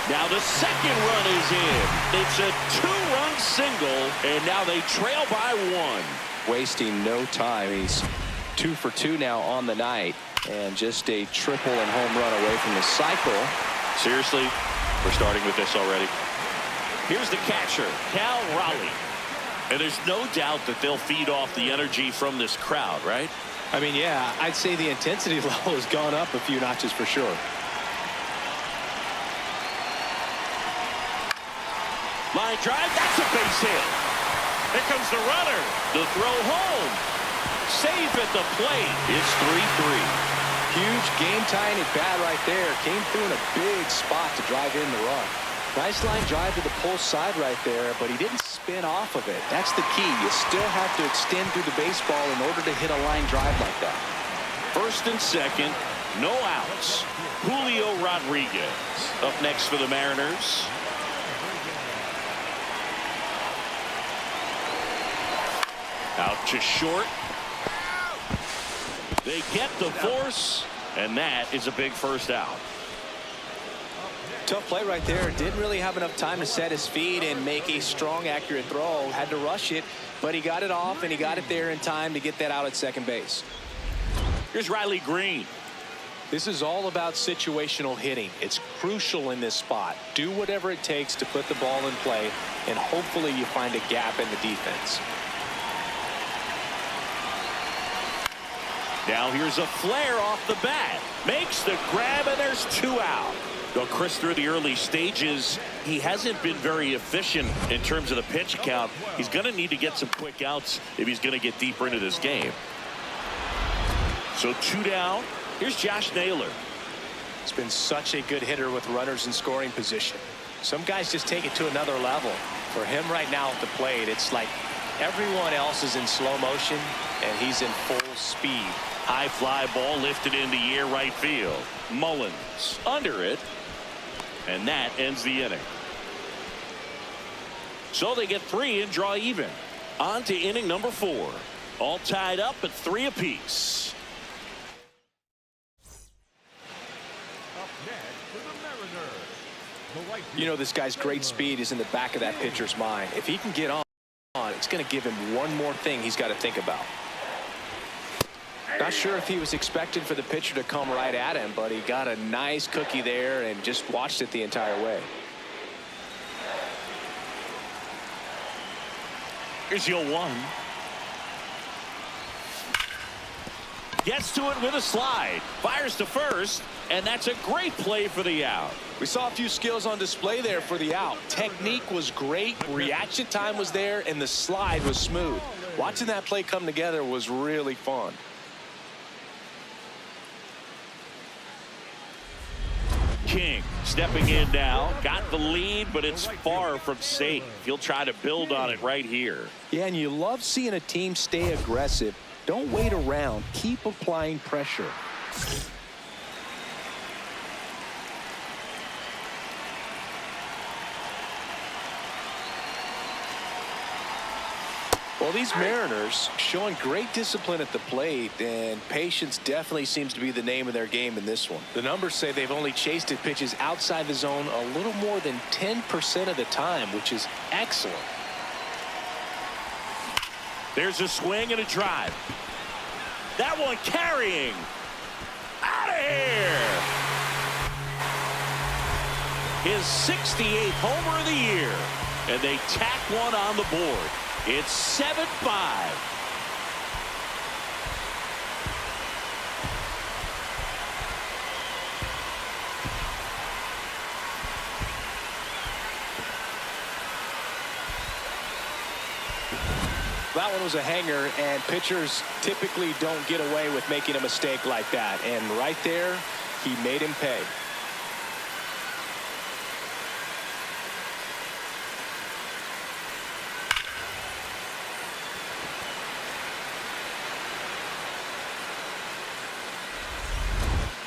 Now the second run is in. It's a two-run single, and now they trail by one.
Wasting no time. He's 2 for 2 now on the night, and just a triple and home run away from the cycle.
Seriously, we're starting with this already. Here's the catcher, Cal Raleigh. And there's no doubt that they'll feed off the energy from this crowd, right?
I mean, yeah, I'd say the intensity level has gone up a few notches for sure.
Line drive, that's a base hit. Here comes the runner. The throw home. Safe at the plate. It's 3-3.
Huge game-tying at bat right there. Came through in a big spot to drive in the run. Nice line drive to the pull side right there, but he didn't spin off of it. That's the key. You still have to extend through the baseball in order to hit a line drive like that.
First and second, no outs. Julio Rodriguez up next for the Mariners. Out to short. They get the force, and that is a big first out.
Tough play right there. Didn't really have enough time to set his feet and make a strong, accurate throw. Had to rush it, but he got it off, and he got it there in time to get that out at second base.
Here's Riley Green.
This is all about situational hitting. It's crucial in this spot. Do whatever it takes to put the ball in play, and hopefully you find a gap in the defense.
Now here's a flare off the bat. Makes the grab, and there's 2 out. Well, Chris, through the early stages, he hasn't been very efficient in terms of the pitch count. He's going to need to get some quick outs if he's going to get deeper into this game. So 2 down. Here's Josh Naylor.
He's been such a good hitter with runners in scoring position. Some guys just take it to another level. For him right now at the plate, it's like everyone else is in slow motion, and he's in full speed.
High fly ball lifted into the air right field. Mullins under it. And that ends the inning. So they get 3 and draw even. On to inning number 4. All tied up at 3 apiece.
Up next for the Mariners, the right
You know, this guy's great speed is in the back of that pitcher's mind. If he can get on, it's going to give him one more thing he's got to think about. Not sure if he was expecting for the pitcher to come right at him, but he got a nice cookie there and just watched it the entire way.
Here's 0-1. Gets to it with a slide. Fires to first, and that's a great play for the out.
We saw a few skills on display there for the out. Technique was great, reaction time was there, and the slide was smooth. Watching that play come together was really fun.
King stepping in now. Got the lead, but it's far from safe. He'll try to build on it right here.
Yeah, and you love seeing a team stay aggressive. Don't wait around. Keep applying pressure. Well, these Mariners showing great discipline at the plate, and patience definitely seems to be the name of their game in this one. The numbers say they've only chased at pitches outside the zone a little more than 10% of the time, which is excellent.
There's a swing and a drive. That one carrying. Out of here. His 68th homer of the year. And they tack one on the board. It's 7-5.
That one was a hanger, and pitchers typically don't get away with making a mistake like that. And right there, he made him pay.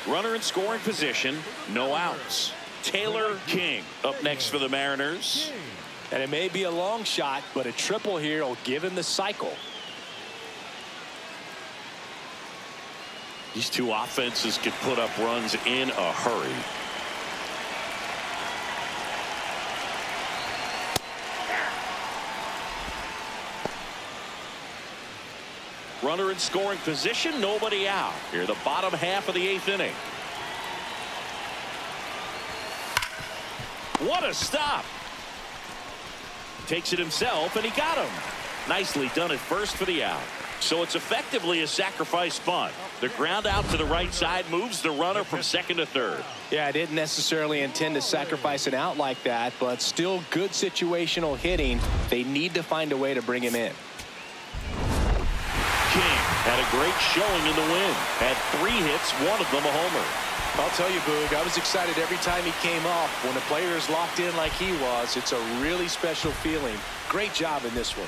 Runner in scoring position, no outs. Taylor King up next for the Mariners.
And it may be a long shot, but a triple here will give him the cycle.
These two offenses could put up runs in a hurry. Runner in scoring position, nobody out. Here, the bottom half of the 8th inning. What a stop. Takes it himself, and he got him. Nicely done at first for the out. So it's effectively a sacrifice bunt. The ground out to the right side moves the runner from second to third.
Yeah, I didn't necessarily intend to sacrifice an out like that, but still good situational hitting. They need to find a way to bring him in.
King had a great showing in the win. Had 3 hits, one of them a homer.
I'll tell you, Boog, I was excited every time he came off. When a player is locked in like he was, it's a really special feeling. Great job in this one.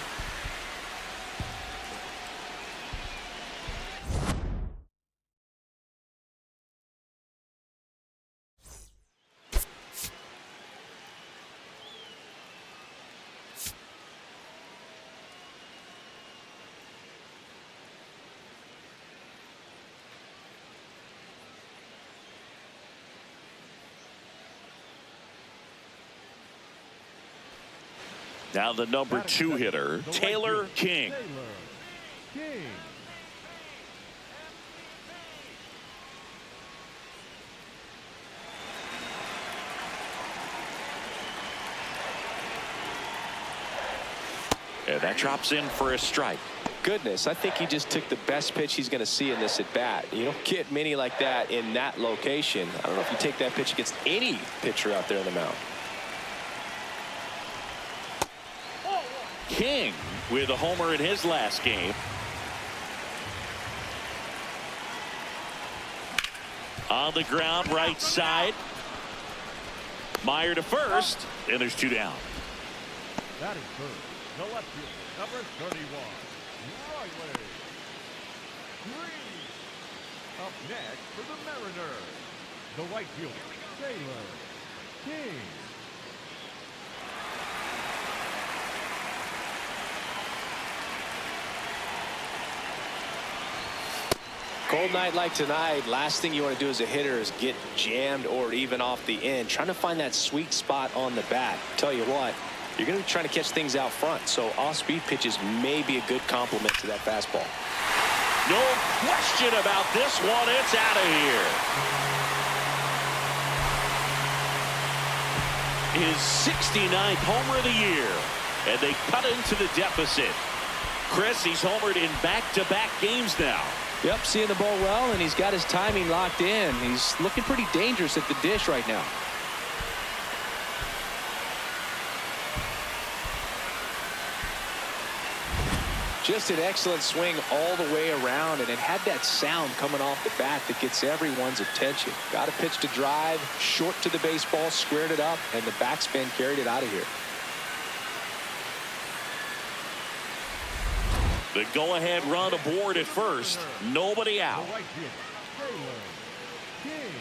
Now the number 2 hitter, Taylor King.
King.
And that drops in for a strike.
Goodness, I think he just took the best pitch he's going to see in this at bat. You don't get many like that in that location. I don't know if you take that pitch against any pitcher out there on the mound.
King with a homer in his last game. On the ground, right side. Meyer to first, and there's 2 down.
That is third. The left fielder, number 31, Riley. Green. Up next for the Mariners, the right fielder, Taylor King.
Cold night like tonight, last thing you want to do as a hitter is get jammed or even off the end. Trying to find that sweet spot on the bat. Tell you what, you're going to be trying to catch things out front, so off-speed pitches may be a good complement to that fastball.
No question about this one. It's out of here. His 69th homer of the year, and they cut into the deficit. Chris, he's homered in back-to-back games now.
Yep, seeing the ball well, and he's got his timing locked in. He's looking pretty dangerous at the dish right now. Just an excellent swing all the way around, and it had that sound coming off the bat that gets everyone's attention. Got a pitch to drive, short to the baseball, squared it up, and the backspin carried it out of here.
The go-ahead run aboard at first. Nobody out.
The right fielder, Taylor King.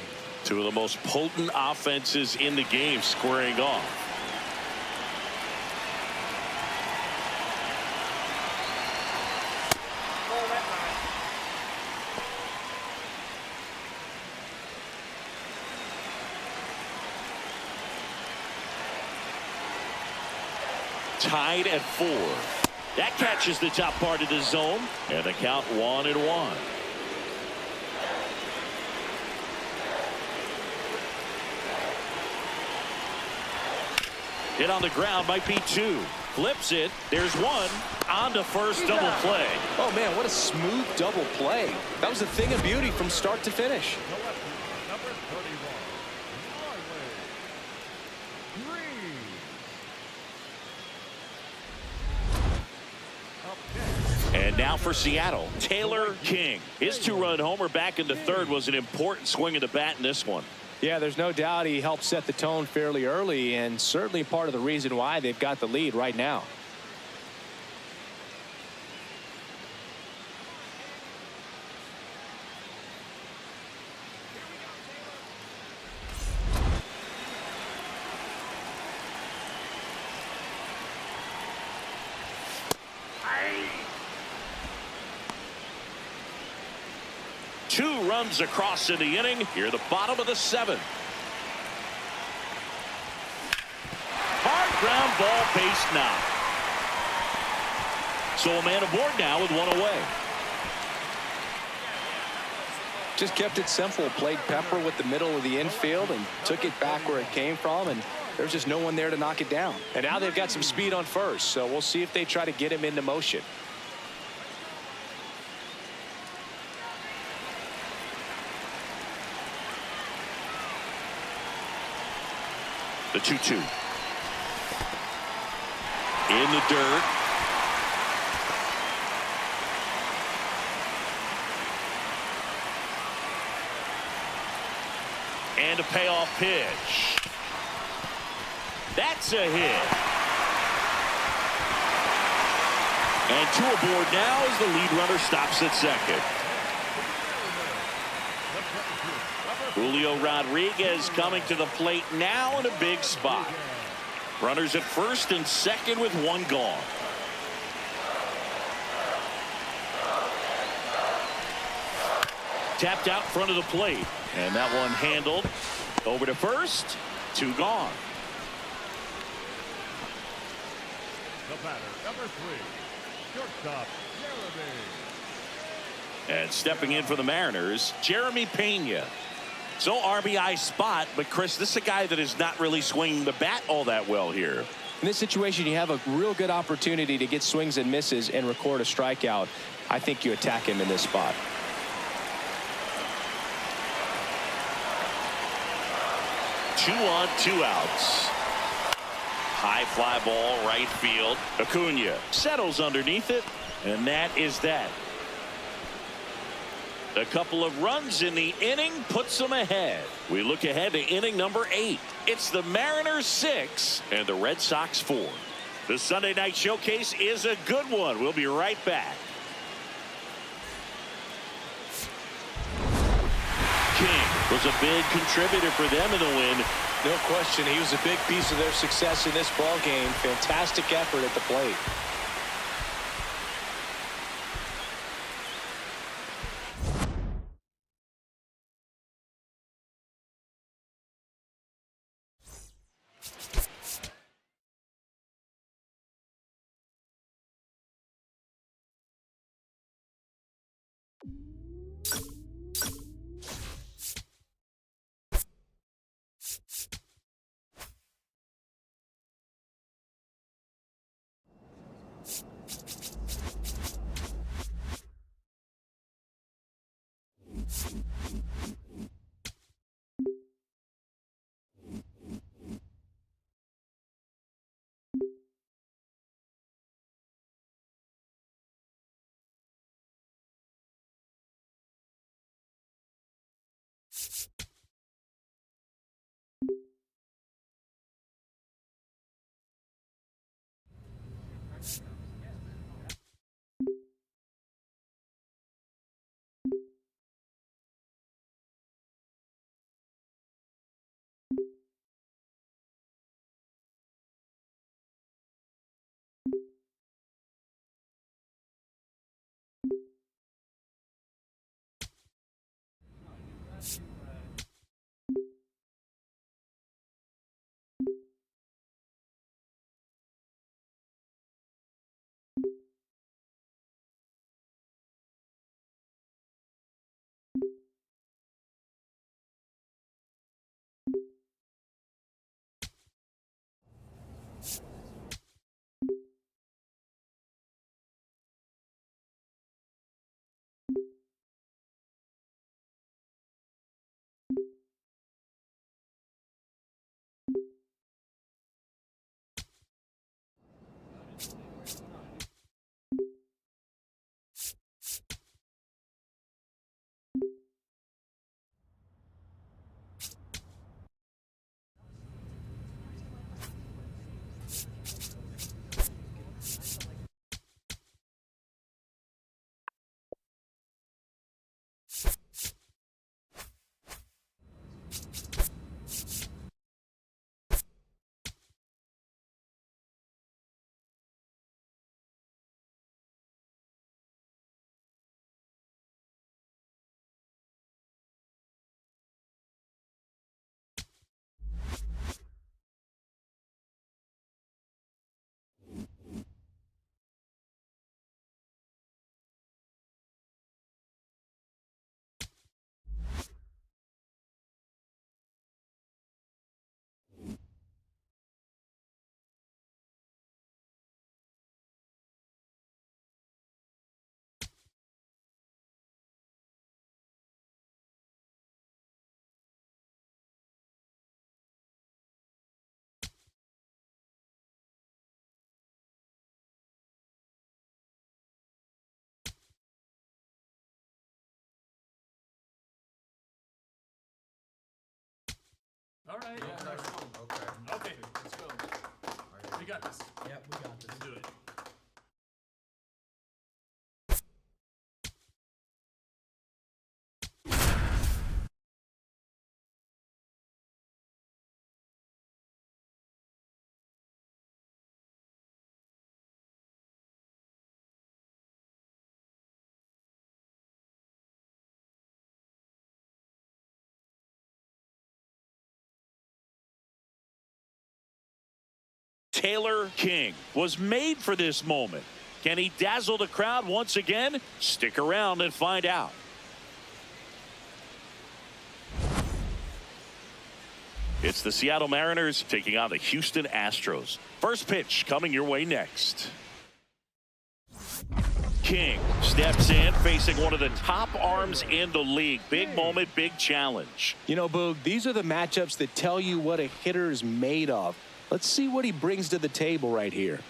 2 of the most potent offenses in the game squaring off. Tied at 4. That catches the top part of the zone, and the count 1-1. Hit on the ground, might be 2. Flips it. There's 1. On to first, double play.
Oh, man, what a smooth double play. That was a thing of beauty from start to finish.
The left fielder, number 31, Riley Green. Up next.
And now for Seattle, Taylor King. His 2-run homer back in the 3rd was an important swing of the bat in this one.
Yeah, there's no doubt he helped set the tone fairly early, and certainly part of the reason why they've got the lead right now.
Two runs across in the inning. Here, the bottom of the 7th. Hard ground ball, base knock. So a man aboard now with 1 away.
Just kept it simple. Played pepper with the middle of the infield and took it back where it came from, and there's just no one there to knock it down. And now they've got some speed on first, so we'll see if they try to get him into motion.
The 2-2. In the dirt. And a payoff pitch. That's a hit. And 2 aboard now as the lead runner stops at second. Julio Rodriguez coming to the plate now in a big spot. Runners at first and second with 1 gone. Tapped out front of the plate. And that one handled. Over to first. 2 gone.
The batter, number 3, shortstop, Jeremy.
And stepping in for the Mariners, Jeremy Pena. So RBI spot, but Chris, this is a guy that is not really swinging the bat all that well here.
In this situation, you have a real good opportunity to get swings and misses and record a strikeout. I think you attack him in this spot.
2 on, 2 outs. High fly ball, right field. Acuna settles underneath it, and that is that. A couple of runs in the inning puts them ahead. We look ahead to inning number 8. It's the Mariners 6 and the Red Sox 4. The Sunday night showcase is a good one. We'll be right back. King was a big contributor for them in the win.
No question, he was a big piece of their success in this ball game. Fantastic effort at the plate.
All right. Yeah, okay. Okay, let's go. We got this.
Yep, we got this.
Let's do it.
Taylor King was made for this moment. Can he dazzle the crowd once again? Stick around and find out. It's the Seattle Mariners taking on the Houston Astros. First pitch coming your way next. King steps in facing one of the top arms in the league. Big moment, big challenge.
You know, Boog, these are the matchups that tell you what a hitter is made of. Let's see what he brings to the table right here.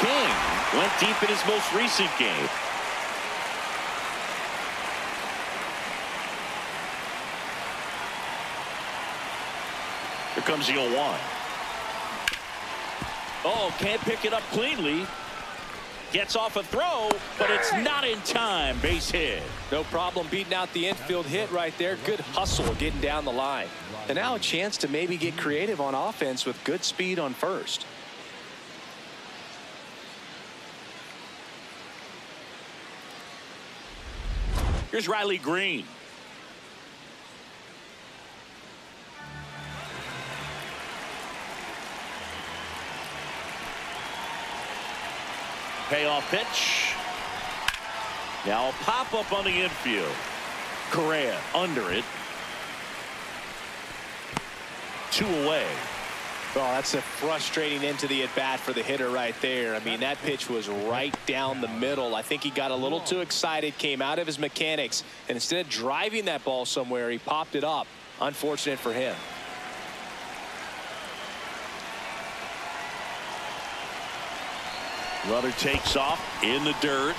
King went deep in his most recent game. Here comes the 0-1. Oh, can't pick it up cleanly. Gets off a throw, but it's not in time. Base hit.
No problem beating out the infield hit right there. Good hustle getting down the line. And now a chance to maybe get creative on offense with good speed on first.
Here's Riley Green. Payoff pitch. Now a pop up on the infield. Correa under it. 2 away.
Oh, that's a frustrating end to the at-bat for the hitter right there. I mean, that pitch was right down the middle. I think he got a little too excited, came out of his mechanics, and instead of driving that ball somewhere, he popped it up. Unfortunate for him.
Runner takes off in the dirt.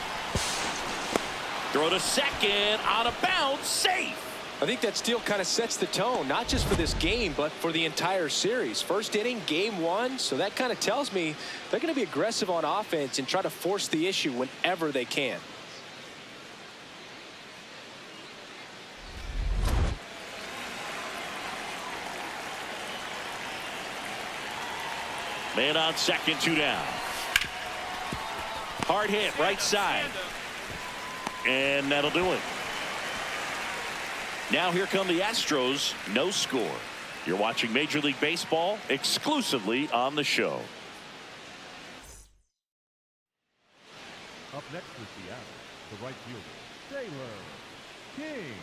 Throw to second, out of bounds, safe.
I think that steal kind of sets the tone, not just for this game, but for the entire series. First inning, game 1, so that kind of tells me they're going to be aggressive on offense and try to force the issue whenever they can.
Man on second, 2 down. Hard hit, right side. And that'll do it. Now here come the Astros, no score. You're watching Major League Baseball exclusively on the show.
Up next for Seattle, the right fielder, Taylor King.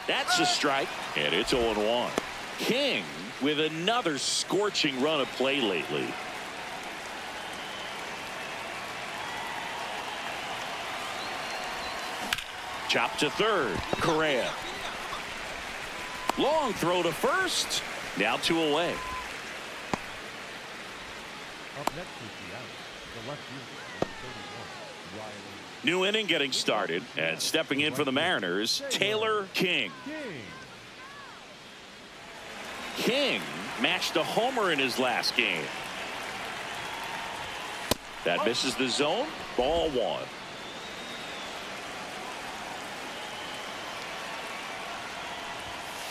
That's a strike, and it's 0-1. King with another scorching run of play lately. Chop to third. Correa. Long throw to first. Now 2 away.
Up next for Seattle, the left fielder, 31, Riley.
New inning getting started, and stepping in for the Mariners, Taylor King. King matched a homer in his last game. That misses the zone. Ball 1.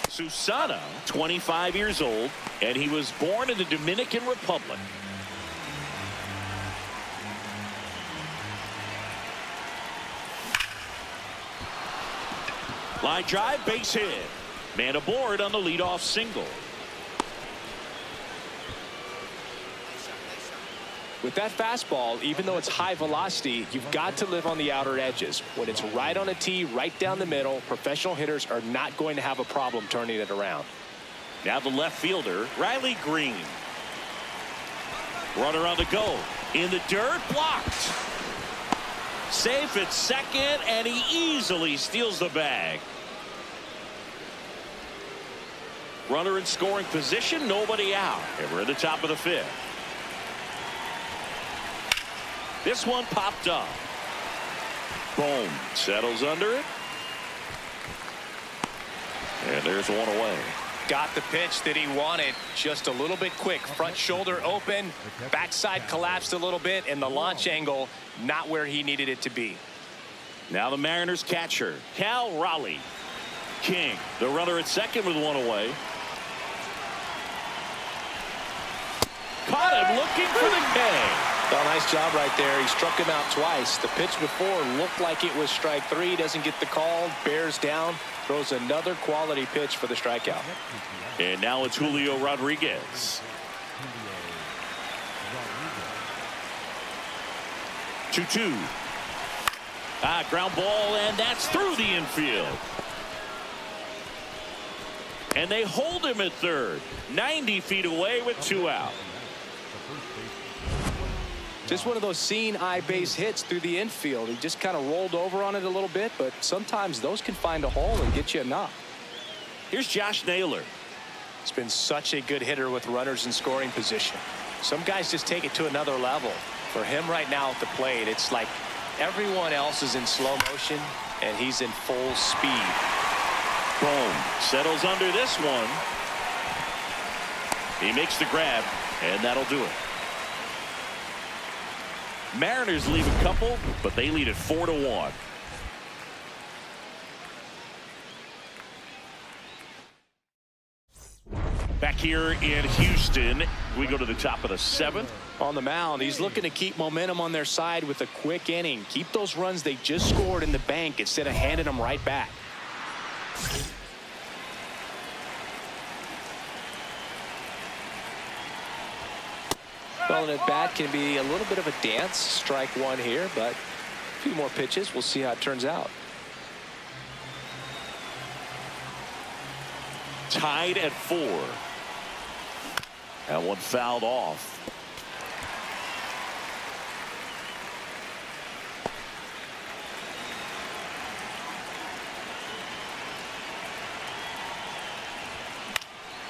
Susana, 25 years old, and he was born in the Dominican Republic. Line drive, base hit. Man aboard on the leadoff single.
With that fastball, even though it's high velocity, you've got to live on the outer edges. When it's right on a tee, right down the middle, professional hitters are not going to have a problem turning it around.
Now the left fielder, Riley Green. Runner on the go. In the dirt, blocked. Safe at second, and he easily steals the bag. Runner in scoring position, nobody out. And we're at the top of the 5th. This one popped up. Boom. Settles under it. And there's 1 away.
Got the pitch that he wanted, just a little bit quick. Front shoulder open, backside collapsed a little bit, and the launch angle not where he needed it to be.
Now the Mariners catcher, Cal Raleigh. King, the runner at second with one away. Caught him looking for the K.
Well, nice job right there. He struck him out twice. The pitch before looked like it was strike three. Doesn't get the call. Bears down. Throws another quality pitch for the strikeout.
And now it's Julio Rodriguez. 2-2. Ground ball, and that's through the infield. And they hold him at third. 90 feet away with 2 out.
Just one of those seeing eye base hits through the infield. He just kind of rolled over on it a little bit, but sometimes those can find a hole and get you a knock.
Here's Josh Naylor.
He's been such a good hitter with runners in scoring position. Some guys just take it to another level. For him right now at the plate, it's like everyone else is in slow motion and he's in full speed.
Boom. Settles under this one. He makes the grab, and that'll do it. Mariners leave a couple, but they lead it 4-1. Back here in Houston, we go to the top of the 7th.
On the mound, he's looking to keep momentum on their side with a quick inning. Keep those runs they just scored in the bank instead of handing them right back. Well, an at-bat can be a little bit of a dance. Strike one here, but a few more pitches. We'll see how it turns out.
Tied at 4. That one fouled off.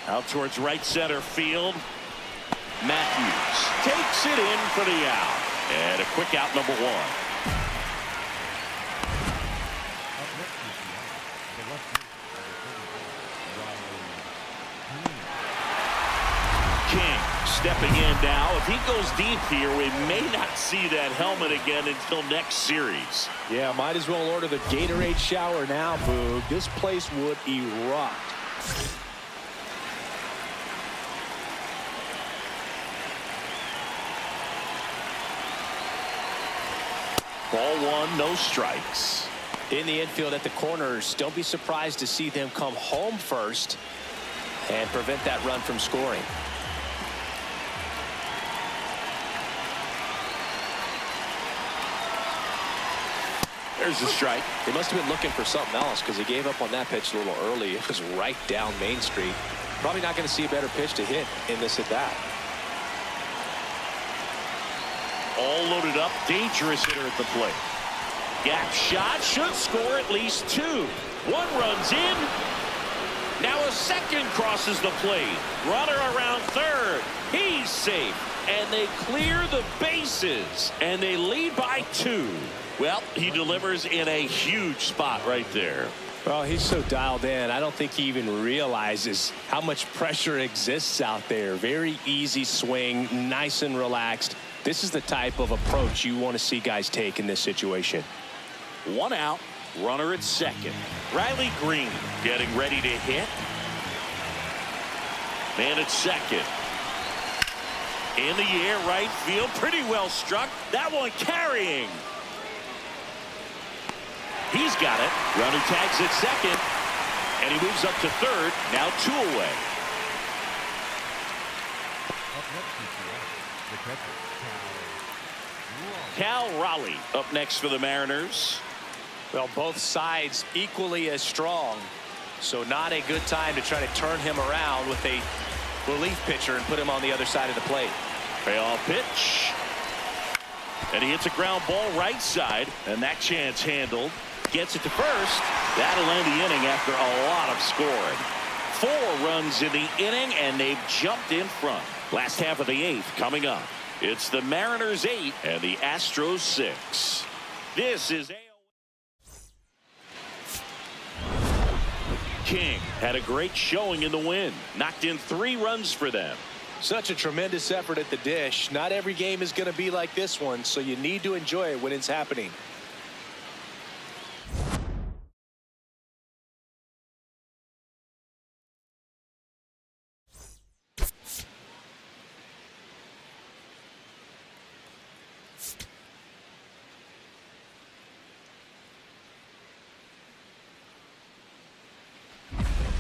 Out towards right center field. Matthews takes it in for the out. And a quick out, number 1. King stepping in now. If he goes deep here, we may not see that helmet again until next series.
Yeah, might as well order the Gatorade shower now, Boog. This place would erupt.
Ball 1, no strikes.
In the infield at the corners, don't be surprised to see them come home first and prevent that run from scoring.
There's a strike.
They must have been looking for something else because he gave up on that pitch a little early. It was right down Main Street. Probably not going to see a better pitch to hit in this at bat.
All loaded up, dangerous hitter at the plate. Gap shot, should score at least 2. 1 runs in. Now a second crosses the plate. Runner around third. He's safe. And they clear the bases. And they lead by 2. Well, he delivers in a huge spot right there.
Well, he's so dialed in. I don't think he even realizes how much pressure exists out there. Very easy swing, nice and relaxed. This is the type of approach you want to see guys take in this situation.
1 out, runner at second. Riley Green getting ready to hit. Man at second. In the air, right field, pretty well struck. That one carrying. He's got it. Runner tags at second, and he moves up to third. Now 2 away. Cal Raleigh up next for the Mariners.
Well, both sides equally as strong, so not a good time to try to turn him around with a relief pitcher and put him on the other side of the plate.
Payoff pitch. And he hits a ground ball right side, and that chance handled. Gets it to first. That'll end the inning after a lot of scoring. 4 runs in the inning, and they've jumped in front. Last half of the 8th coming up. It's the Mariners 8 and the Astros 6. This is King had a great showing in the win. Knocked in 3 runs for them.
Such a tremendous effort at the dish. Not every game is going to be like this one, so you need to enjoy it when it's happening.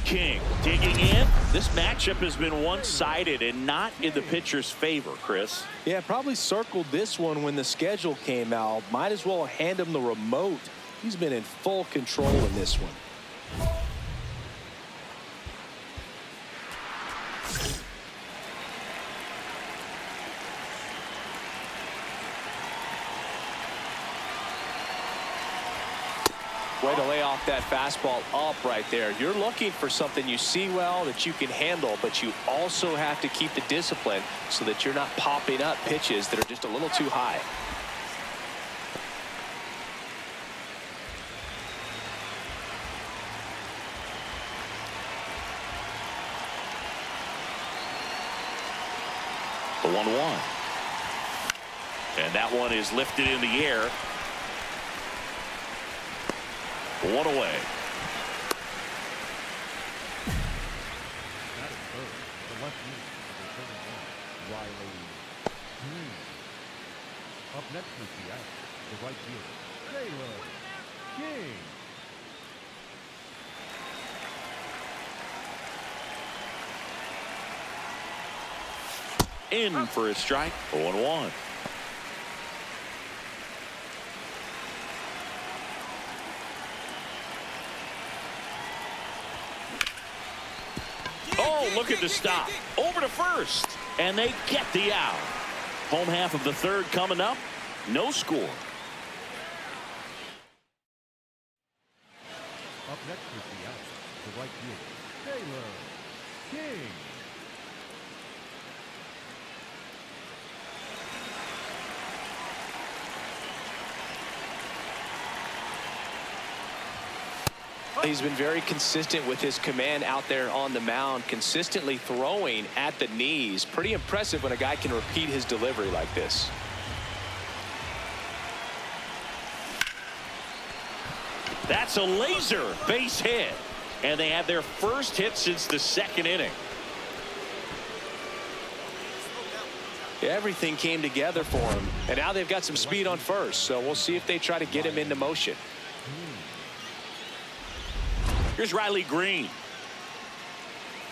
King digging in. This matchup has been one-sided and not in the pitcher's favor, Chris.
Yeah, probably circled this one when the schedule came out. Might as well hand him the remote. He's been in full control in this one. Way to lay off that fastball up right there. You're looking for something you see well that you can handle, but you also have to keep the discipline so that you're not popping up pitches that are just a little too high.
The 1-1. And that one is lifted in the air. One away.
That is third. The left knee for the 31. Riley Green. Up next for Seattle, the right fielder, Taylor King.
In for a strike. 0-1. Oh, look at the stop. Over to first. And they get the out. Home half of the third coming up. No score.
Up next for Seattle, the right fielder, Taylor King.
He's been very consistent with his command out there on the mound, consistently throwing at the knees. Pretty impressive when a guy can repeat his delivery like this.
That's a laser base hit. And they have their first hit since the second inning.
Everything came together for him. And now they've got some speed on first. So we'll see if they try to get him into motion.
Here's Riley Green.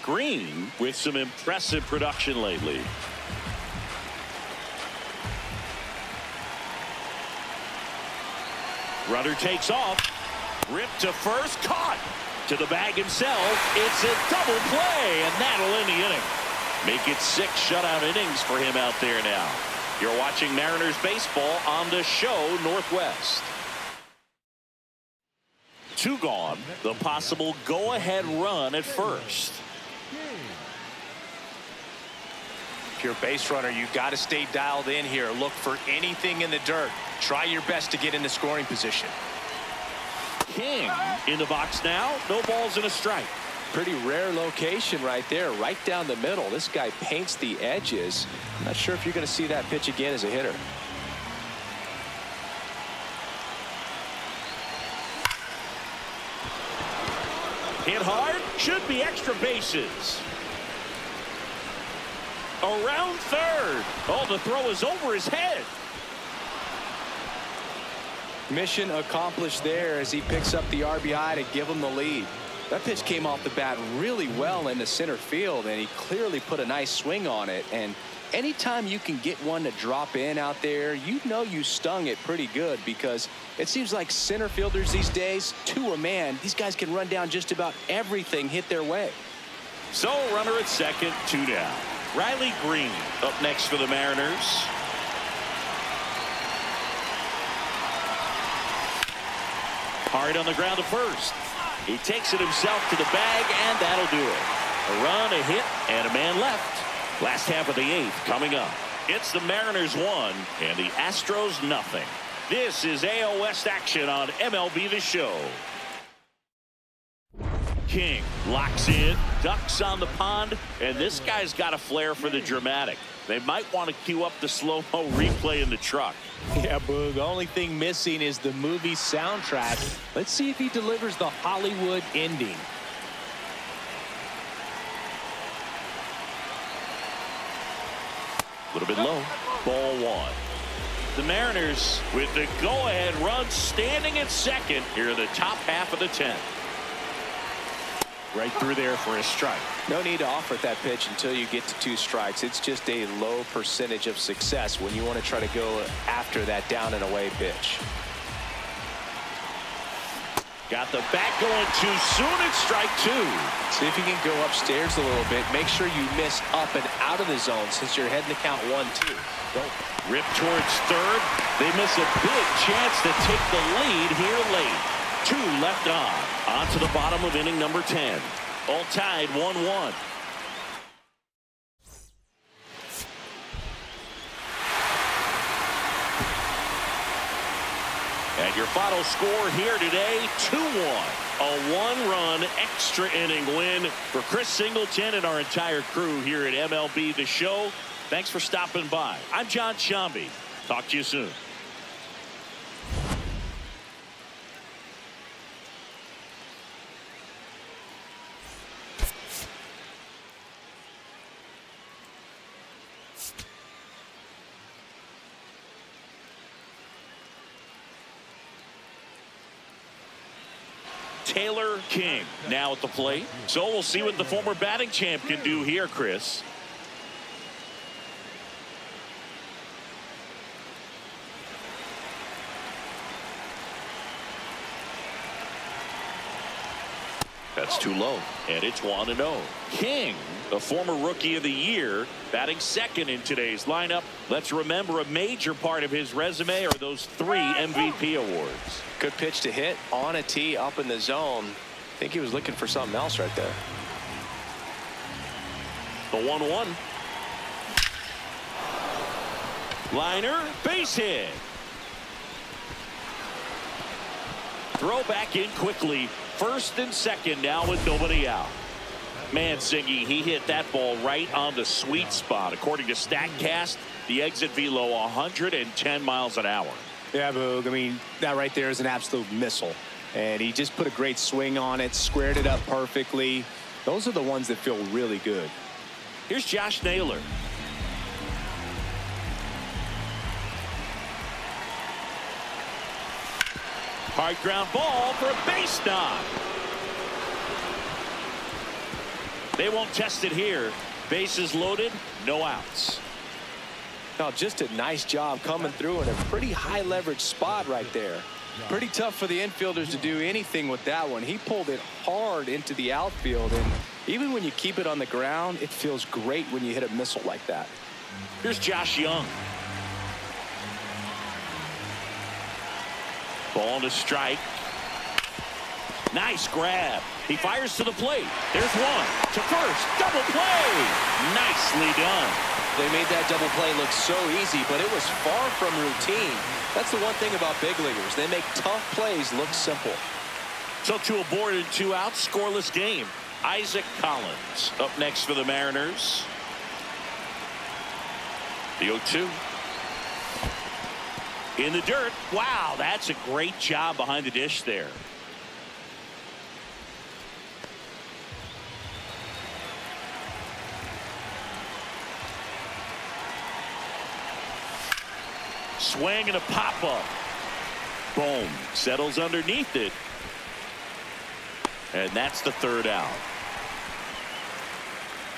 Green with some impressive production lately. Runner takes off. Ripped to first. Caught. To the bag himself. It's a double play, and that'll end the inning. Make it 6 shutout innings for him out there now. You're watching Mariners baseball on the show Northwest. 2 gone. The possible go-ahead run at first.
If you're a base runner, you got to stay dialed in here. Look for anything in the dirt. Try your best to get into scoring position.
King in the box now. No balls and a strike.
Pretty rare location right there, right down the middle. This guy paints the edges. Not sure if you're going to see that pitch again as a hitter.
Hit hard. Should be extra bases. Around third. Oh, the throw is over his head.
Mission accomplished there as he picks up the RBI to give him the lead. That pitch came off the bat really well into center field, and he clearly put a nice swing on it. And anytime you can get one to drop in out there, you know you stung it pretty good, because it seems like center fielders these days, to a man, these guys can run down just about everything hit their way.
So runner at second, 2 down. Riley Green up next for the Mariners. Hard on the ground to first. He takes it himself to the bag, and that'll do it. A run, a hit, and a man left. Last half of the 8th coming up. It's the Mariners 1 and the Astros nothing. This is AL West action on MLB The Show. King locks in, ducks on the pond, and this guy's got a flair for the dramatic. They might want to cue up the slow-mo replay in the truck.
Yeah, Boog. The only thing missing is the movie soundtrack. Let's see if he delivers the Hollywood ending.
A little bit low. Ball 1. The Mariners with the go-ahead run standing at second here in the top half of the 10th. Right through there for a strike.
No need to offer that pitch until you get to 2 strikes. It's just a low percentage of success when you want to try to go after that down and away pitch.
Got the bat going too soon. It's strike 2.
See if you can go upstairs a little bit. Make sure you miss up and out of the zone since you're heading to count 1-2. Don't
Rip towards third. They miss a big chance to take the lead here late. 2 left on to the bottom of inning number 10. All tied 1-1. And your final score here today, 2-1. A 1-run extra inning win for Chris Singleton and our entire crew here at MLB The Show. Thanks for stopping by. I'm John Shambi. Talk to you soon. Taylor King now at the plate. So we'll see what the former batting champ can do here, Chris. That's too low, and it's 1-0. King, the former Rookie of the Year, batting second in today's lineup. Let's remember a major part of his resume are those 3 MVP awards.
Good pitch to hit on a tee up in the zone. I think he was looking for something else right there.
The 1-1. Liner, base hit. Throw back in quickly. First and second now with nobody out. Man, Singy, he hit that ball right on the sweet spot. According to StatCast, the exit velo 110 miles an hour.
Yeah, Boog. I mean, that right there is an absolute missile. And he just put a great swing on it, squared it up perfectly. Those are the ones that feel really good.
Here's Josh Naylor. Hard ground ball for a base knock. They won't test it here. Bases loaded, no outs.
Now, just a nice job coming through in a pretty high leverage spot right there. Pretty tough for the infielders to do anything with that one. He pulled it hard into the outfield, and even when you keep it on the ground, it feels great when you hit a missile like that.
Here's Josh Young. Ball to strike. Nice grab. He fires to the plate. There's one. To first. Double play. Nicely done.
They made that double play look so easy, but it was far from routine. That's the one thing about big leaguers. They make tough plays look simple.
So 2 aboard and 2 out. Scoreless game. Isaac Collins up next for the Mariners. The 0-2. In the dirt. Wow, that's a great job behind the dish there. Swing and a pop-up. Boom. Settles underneath it. And that's the 3rd out.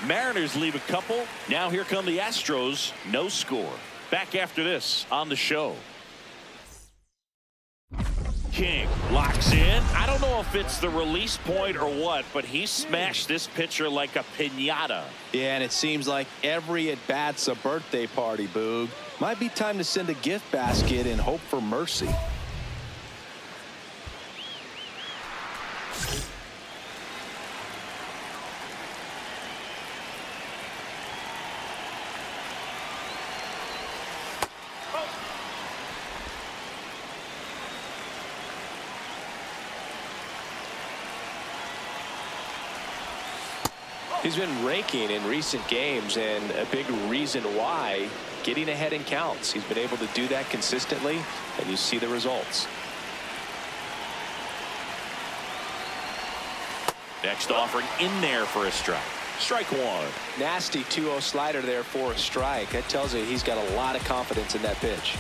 Mariners leave a couple. Now here come the Astros. No score. Back after this on the show. King locks in. I don't know if it's the release point or what, but he smashed this pitcher like a piñata.
Yeah, and it seems like every at-bat's a birthday party, Boog. Might be time to send a gift basket and hope for mercy. He's been raking in recent games, and a big reason why, getting ahead in counts. He's been able to do that consistently, and you see the results.
Next offering in there for a strike. Strike 1.
Nasty 2-0 slider there for a strike. That tells you he's got a lot of confidence in that pitch.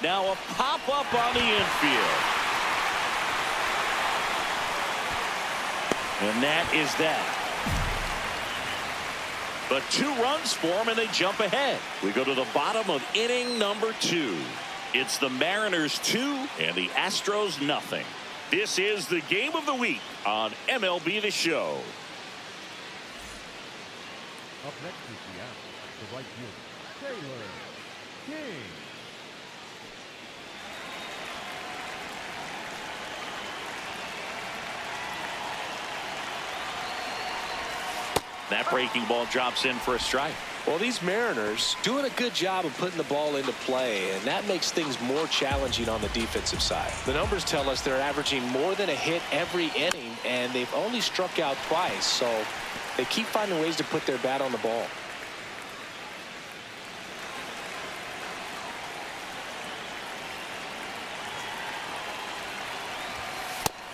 Now a pop-up on the infield. And that is that. But 2 runs for them, and they jump ahead. We go to the bottom of inning number 2. It's the Mariners 2 and the Astros nothing. This is the game of the week on MLB The Show.
Up next is the Astros, the right fielder, Taylor King.
That breaking ball drops in for a strike.
Well, these Mariners doing a good job of putting the ball into play, and that makes things more challenging on the defensive side. The numbers tell us they're averaging more than a hit every inning, and they've only struck out twice, so they keep finding ways to put their bat on the ball.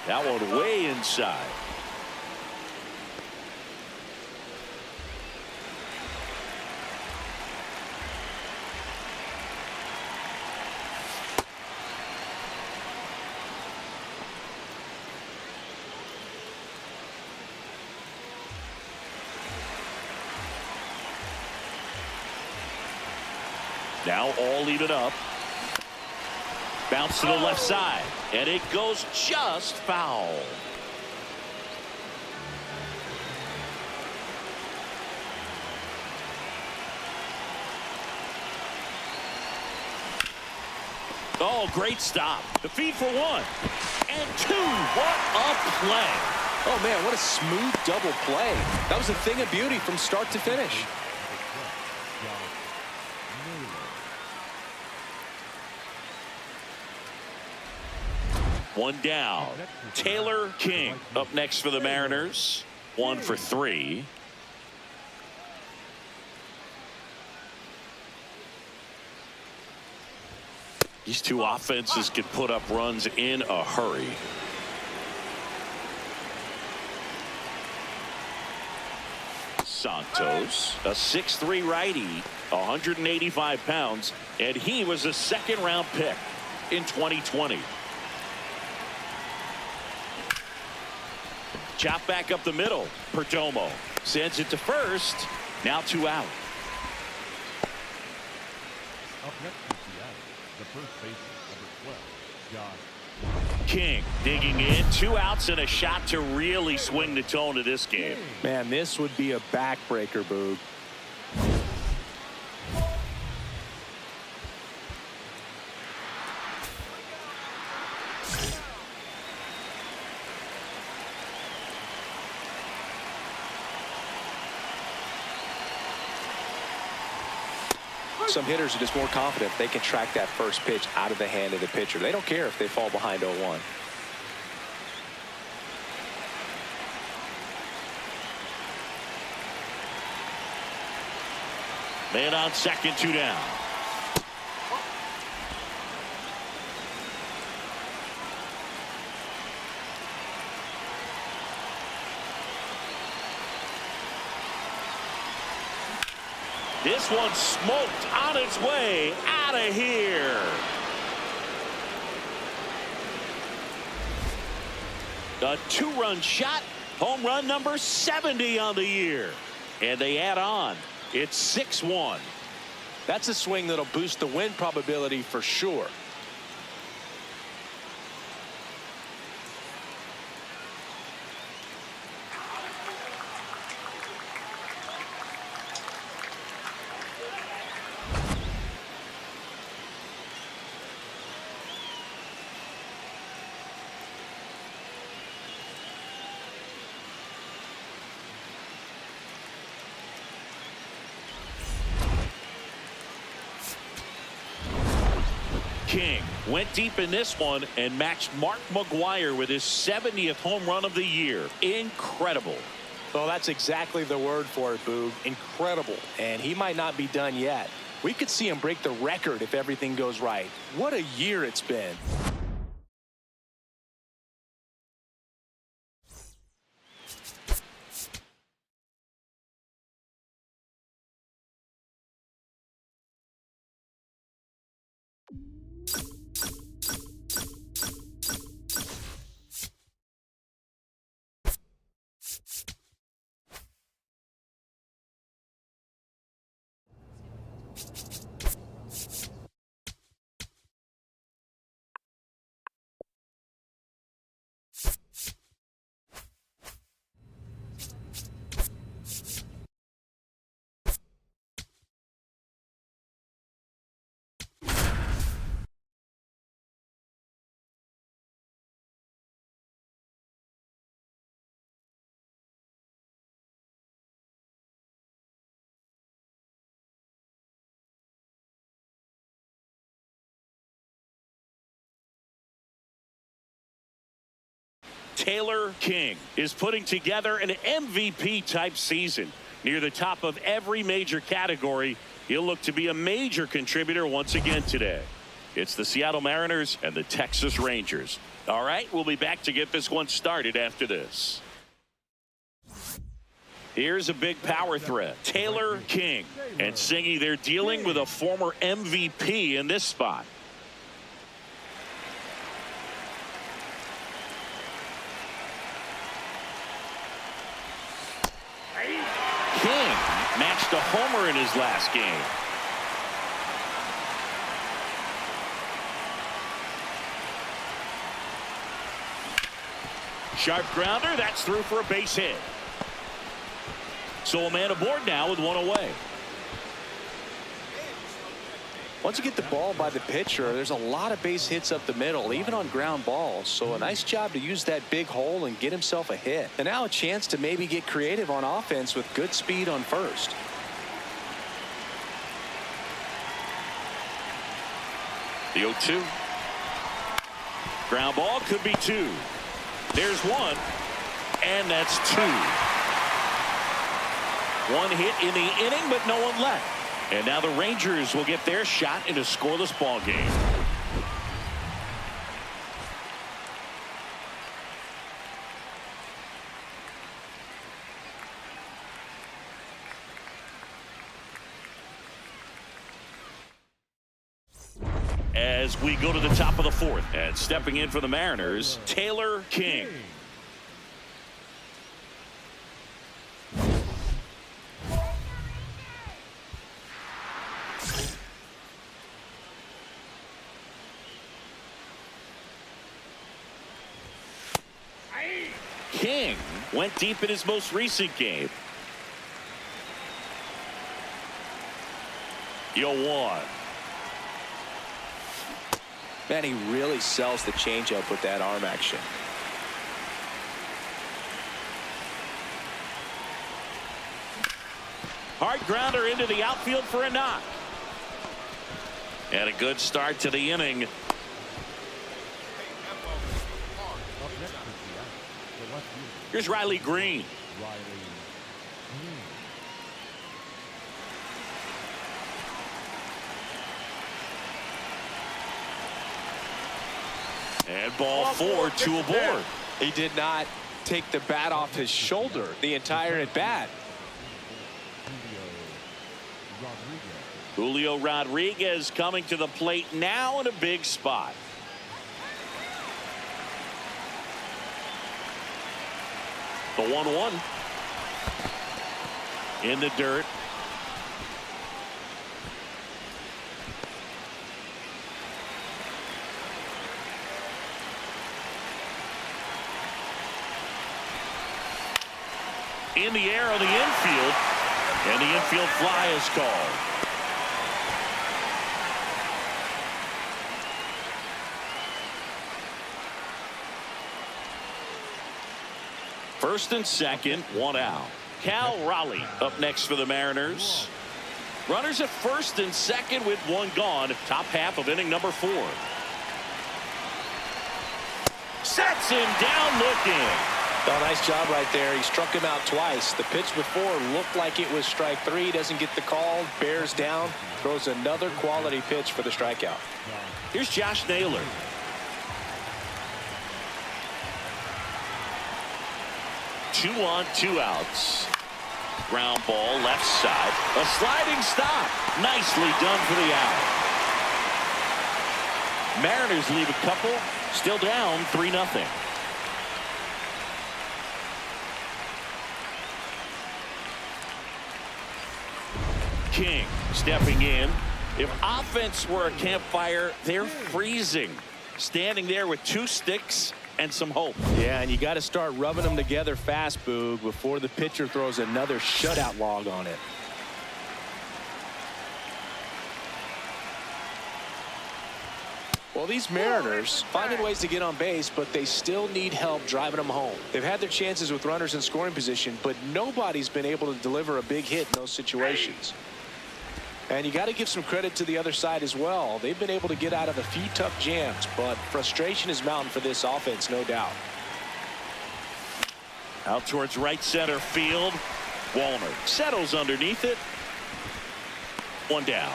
That one way inside. Now all even up. Bounce to the left side, and it goes just foul. Oh, great stop. The feed for 1 and 2. What a play.
Oh, man, what a smooth double play. That was a thing of beauty from start to finish.
One down. Taylor King up next for the Mariners. 1 for 3. These two offenses can put up runs in a hurry. Santos, a 6'3" righty, 185 pounds, and he was a 2nd-round pick in 2020. Chop back up the middle. Perdomo sends it to first. Now 2 out.
Up next is the Astros, the first baseman, number 12, Josh.
King digging in. 2 outs and a shot to really swing the tone of this game.
Man, this would be a backbreaker, Boog. Some hitters are just more confident they can track that first pitch out of the hand of the pitcher. They don't care if they fall behind 0-1.
Man on second, 2 down. This one smoked on its way out of here. A 2-run shot, home run number 70 on the year. And they add on. It's 6-1.
That's a swing that'll boost the win probability for sure.
King went deep in this one and matched Mark McGwire with his 70th home run of the year. Incredible.
Well, that's exactly the word for it, Boog. Incredible. And he might not be done yet. We could see him break the record if everything goes right. What a year it's been.
Taylor King is putting together an MVP type season. Near the top of every major category, he'll look to be a major contributor once again today. It's the Seattle Mariners and the Texas Rangers. All right, we'll be back to get this one started after this. Here's a big power threat, Taylor King. And Singy, they're dealing with a former MVP in this spot. King matched a homer in his last game. Sharp grounder, that's through for a base hit. So a man aboard now with one away.
Once you get the ball by the pitcher, there's a lot of base hits up the middle, even on ground balls. So a nice job to use that big hole and get himself a hit. And now a chance to maybe get creative on offense with good speed on first.
The 0-2. Ground ball could be two. There's one. And that's two. One hit in the inning, but no one left. And now the Rangers will get their shot in a scoreless ball game. As we go to the top of the fourth, and stepping in for the Mariners, Taylor King. King went deep in his most recent game. 0-1.
Man, he really sells the changeup with that arm action.
Hard grounder into the outfield for a knock. And a good start to the inning. Here's Riley Green. And ball four, two aboard.
He did not take the bat off his shoulder the entire at bat.
Julio Rodriguez coming to the plate now in a big spot. The 1-1 in the dirt. In the air on the infield, and the infield fly is called. First and second, one out. Cal Raleigh up next for the Mariners. Runners at first and second with one gone. Top half of inning number 4. Sets him down looking.
Oh, nice job right there. He struck him out twice. The pitch before looked like it was strike 3. Doesn't get the call. Bears down. Throws another quality pitch for the strikeout.
Here's Josh Naylor. Two on, 2 outs. Ground ball left side. A sliding stop. Nicely done for the out. Mariners leave a couple. Still down 3-0. King stepping in. If offense were a campfire, they're freezing. Standing there with 2 sticks and some hope.
Yeah, and you got to start rubbing them together fast, Boog, before the pitcher throws another shutout log on it. Well, these Mariners finding ways to get on base, but they still need help driving them home. They've had their chances with runners in scoring position, but nobody's been able to deliver a big hit in those situations. And you got to give some credit to the other side as well. They've been able to get out of a few tough jams, but frustration is mounting for this offense, no doubt.
Out towards right center field. Walner settles underneath it. 1 down.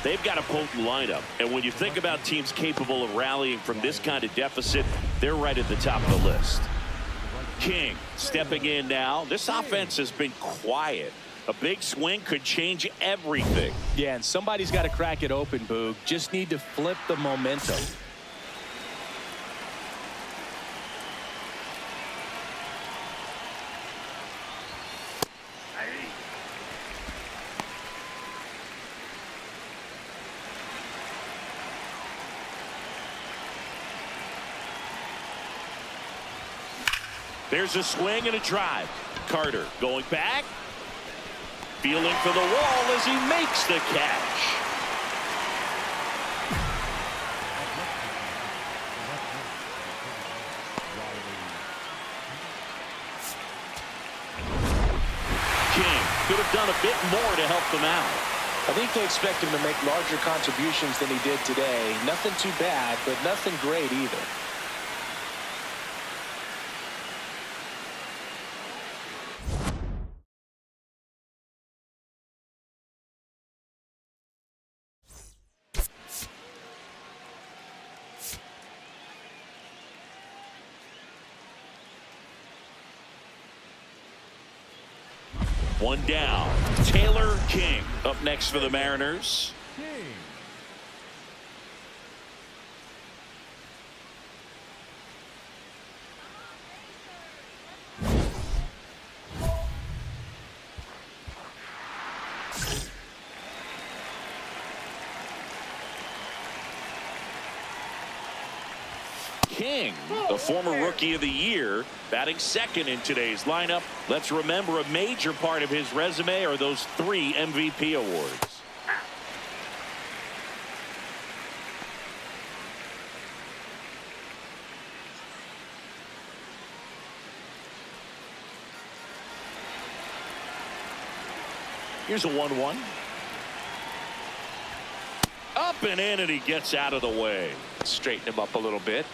They've got a potent lineup, and when you think about teams capable of rallying from this kind of deficit, they're right at the top of the list. King stepping in now. This offense has been quiet. A big swing could change everything.
Yeah, and somebody's got to crack it open, Boog. Just need to flip the momentum.
There's a swing and a drive. Carter going back. Feeling for the wall as he makes the catch. King could have done a bit more to help them out.
I think they expect him to make larger contributions than he did today. Nothing too bad, but nothing great either.
One down. Taylor King up next for the Mariners.
King.
King, the former Rookie of the Year, batting second in today's lineup. Let's remember a major part of his resume are those 3 MVP awards. Here's a 1-1. Up and in, and he gets out of the way.
Straighten him up a little bit.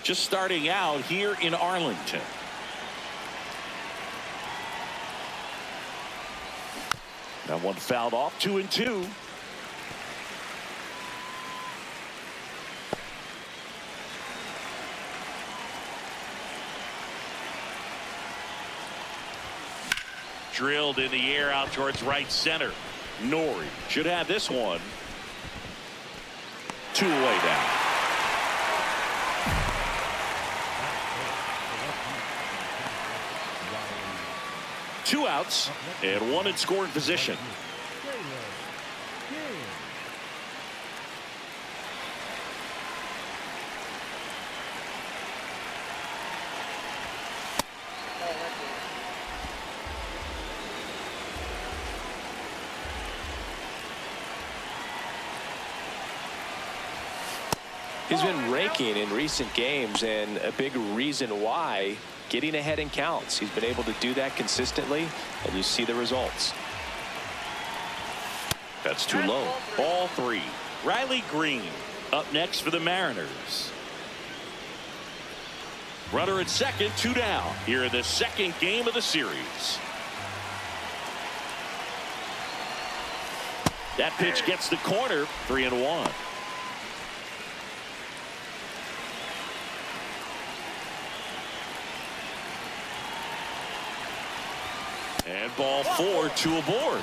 Just starting out here in Arlington. That one fouled off. 2-2. Drilled in the air out towards right center. Nori should have this one. 2 away down. Two outs and 1 in scoring position.
He's been raking in recent games, and a big reason why, getting ahead in counts. He's been able to do that consistently, and you see the results.
That's too low. Ball 3. Riley Green up next for the Mariners. Runner at second, 2 down here in the second game of the series. That pitch gets the corner. 3-1. And ball 4, 2 aboard.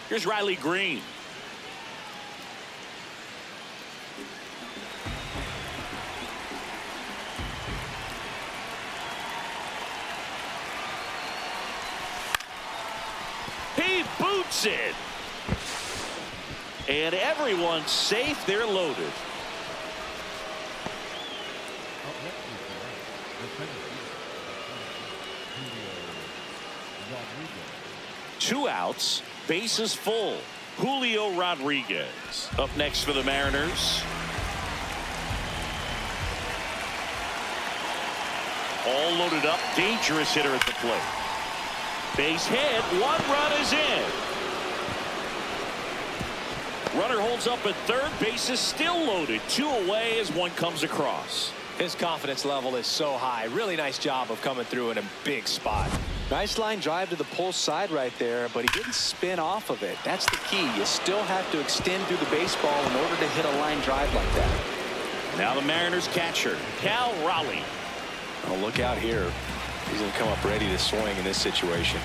Here's Riley Green. Shoots it. And everyone's safe. They're loaded.
Up next is the Tennessee. Julio Rodriguez.
2 outs, bases full. Julio Rodriguez up next for the Mariners. All loaded up, dangerous hitter at the plate. Base hit, 1 run is in. Runner holds up at third, base is still loaded. 2 away as 1 comes across.
His confidence level is so high. Really nice job of coming through in a big spot. Nice line drive to the pull side right there, but he didn't spin off of it. That's the key. You still have to extend through the baseball in order to hit a line drive like that.
Now the Mariners catcher, Cal Raleigh.
Oh, look out here. He's going to come up ready to swing in this situation.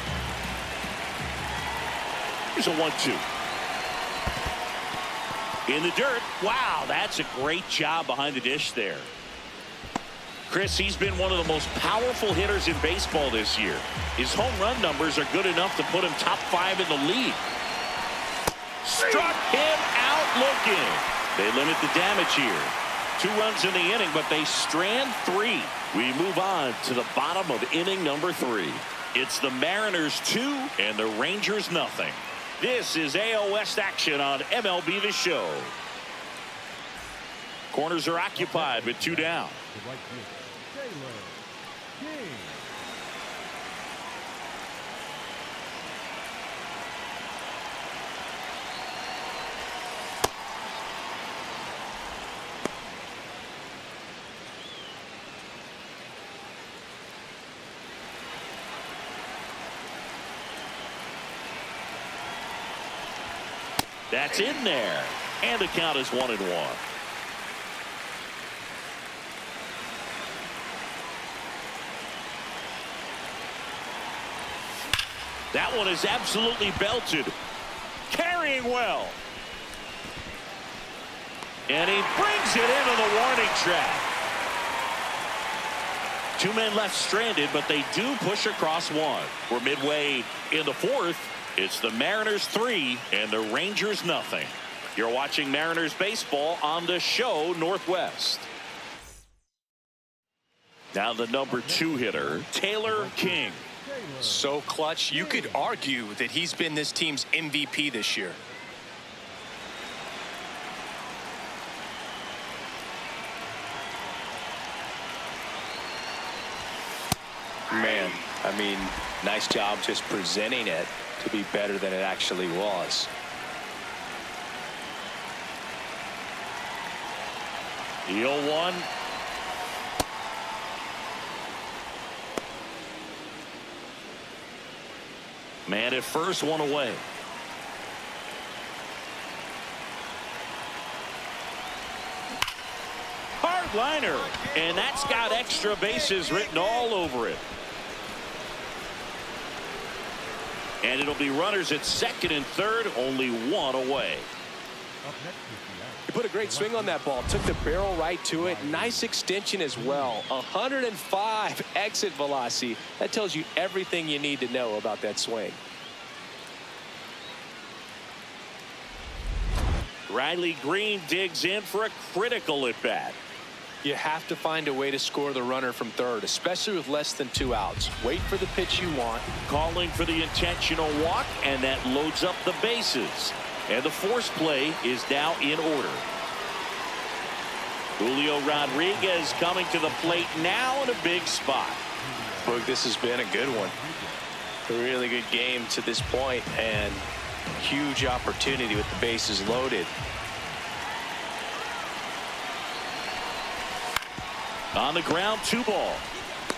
Here's a 1-2. In the dirt. Wow, that's a great job behind the dish there. Chris, he's been one of the most powerful hitters in baseball this year. His home run numbers are good enough to put him top 5 in the league. Struck him out looking. They limit the damage here. 2 runs in the inning, but they strand 3. We move on to the bottom of inning number 3. It's the Mariners 2 and the Rangers nothing. This is AL West action on MLB The Show. Corners are occupied with 2 down.
The right fielder, Taylor King.
That's in there. And the count is 1-1. That one is absolutely belted. Carrying well. And he brings it into the warning track. 2 men left stranded, but they do push across 1. We're midway in the 4th. It's the Mariners 3 and the Rangers nothing. You're watching Mariners baseball on the show Northwest. Now the number 2 hitter, Taylor King.
So clutch. You could argue that he's been this team's MVP this year. Man, I mean, nice job just presenting it to be better than it actually was.
The 0-1. Man at first, 1 away. Hard liner, and that's got extra bases written all over it. And it'll be runners at second and third, only 1 away.
Up next is the
He put a great swing on that ball, took the barrel right to it. Nice extension as well. 105 exit velocity. That tells you everything you need to know about that swing.
Riley Green digs in for a critical at bat.
You have to find a way to score the runner from third, especially with less than 2 outs. Wait for the pitch you want.
Calling for the intentional walk, and that loads up the bases. And the force play is now in order. Julio Rodriguez coming to the plate now in a big spot.
Boog, this has been a good one. A really good game to this point, and huge opportunity with the bases loaded.
On the ground, 2 ball.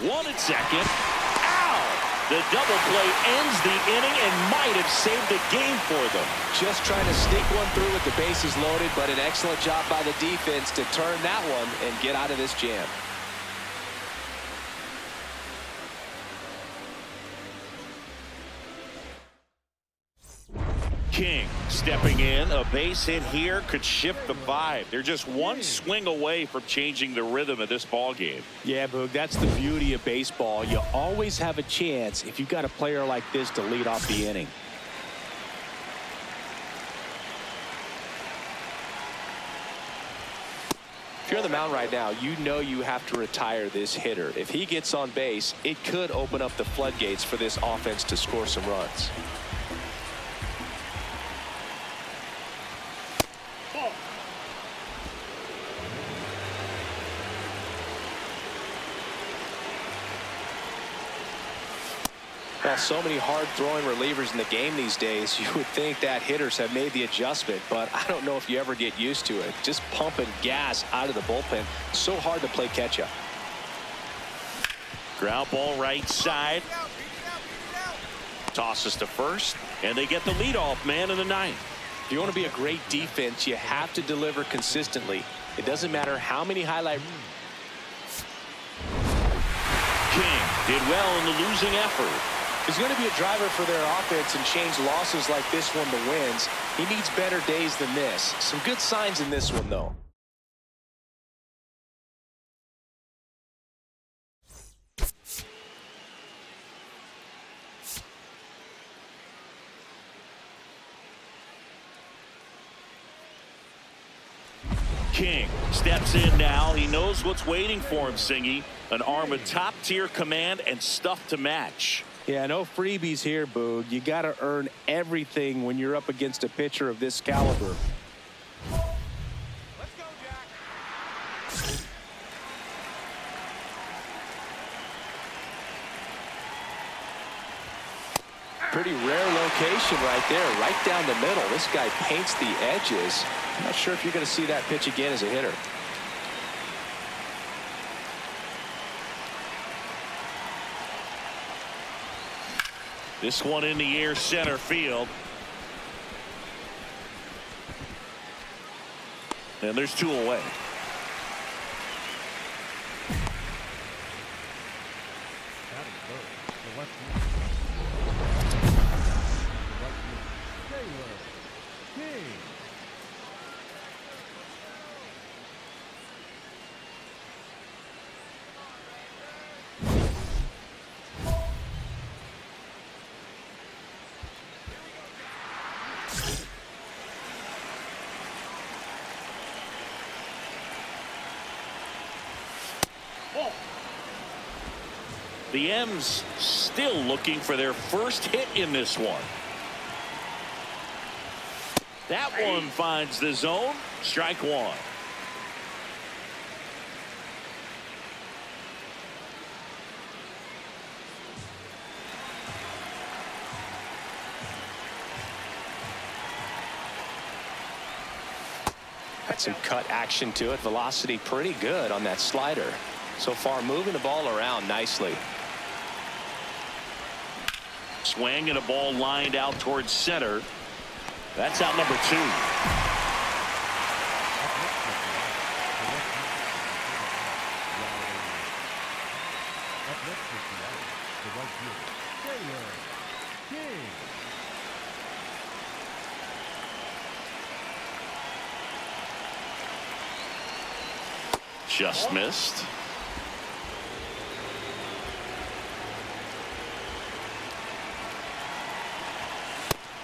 1 at second. Ow! The double play ends the inning and might have saved the game for them.
Just trying to sneak one through with the bases loaded, but an excellent job by the defense to turn that one and get out of this jam.
King stepping in. A base hit here could shift the vibe. They're just 1 swing away from changing the rhythm of this ball game.
Yeah, Boog, that's the beauty of baseball. You always have a chance if you've got a player like this to lead off the inning. you're on the mound right now, you know you have to retire this hitter. If he gets on base, it could open up the floodgates for this offense to score some runs. Well, so many hard-throwing relievers in the game these days, you would think that hitters have made the adjustment, but I don't know if you ever get used to it. Just pumping gas out of the bullpen, so hard to play catch-up.
Ground ball right side. Tosses to first, and they get the leadoff man in the ninth.
If you want to be a great defense, you have to deliver consistently. It doesn't matter how many highlight.
King did well in the losing effort.
He's going to be a driver for their offense and change losses like this one to wins. He needs better days than this. Some good signs in this one, though.
King steps in now. He knows what's waiting for him, Singy. An arm with top-tier command and stuff to match.
Yeah, no freebies here, Boog. You got to earn everything when you're up against a pitcher of this caliber.
Let's go, Jack.
Pretty rare location right there, right down the middle. This guy paints the edges. I'm not sure if you're going to see that pitch again as a hitter.
This one in the air, center field. And there's two away.
Batting first, the left field. The right field. Taylor. King.
The M's still looking for their first hit in this one. That one finds the zone. Strike one.
Got some cut action to it. Velocity pretty good on that slider. So far moving the ball around nicely.
Swing and a ball lined out towards center. That's out number two.
Up next is the right field. Taylor. King.
Just missed.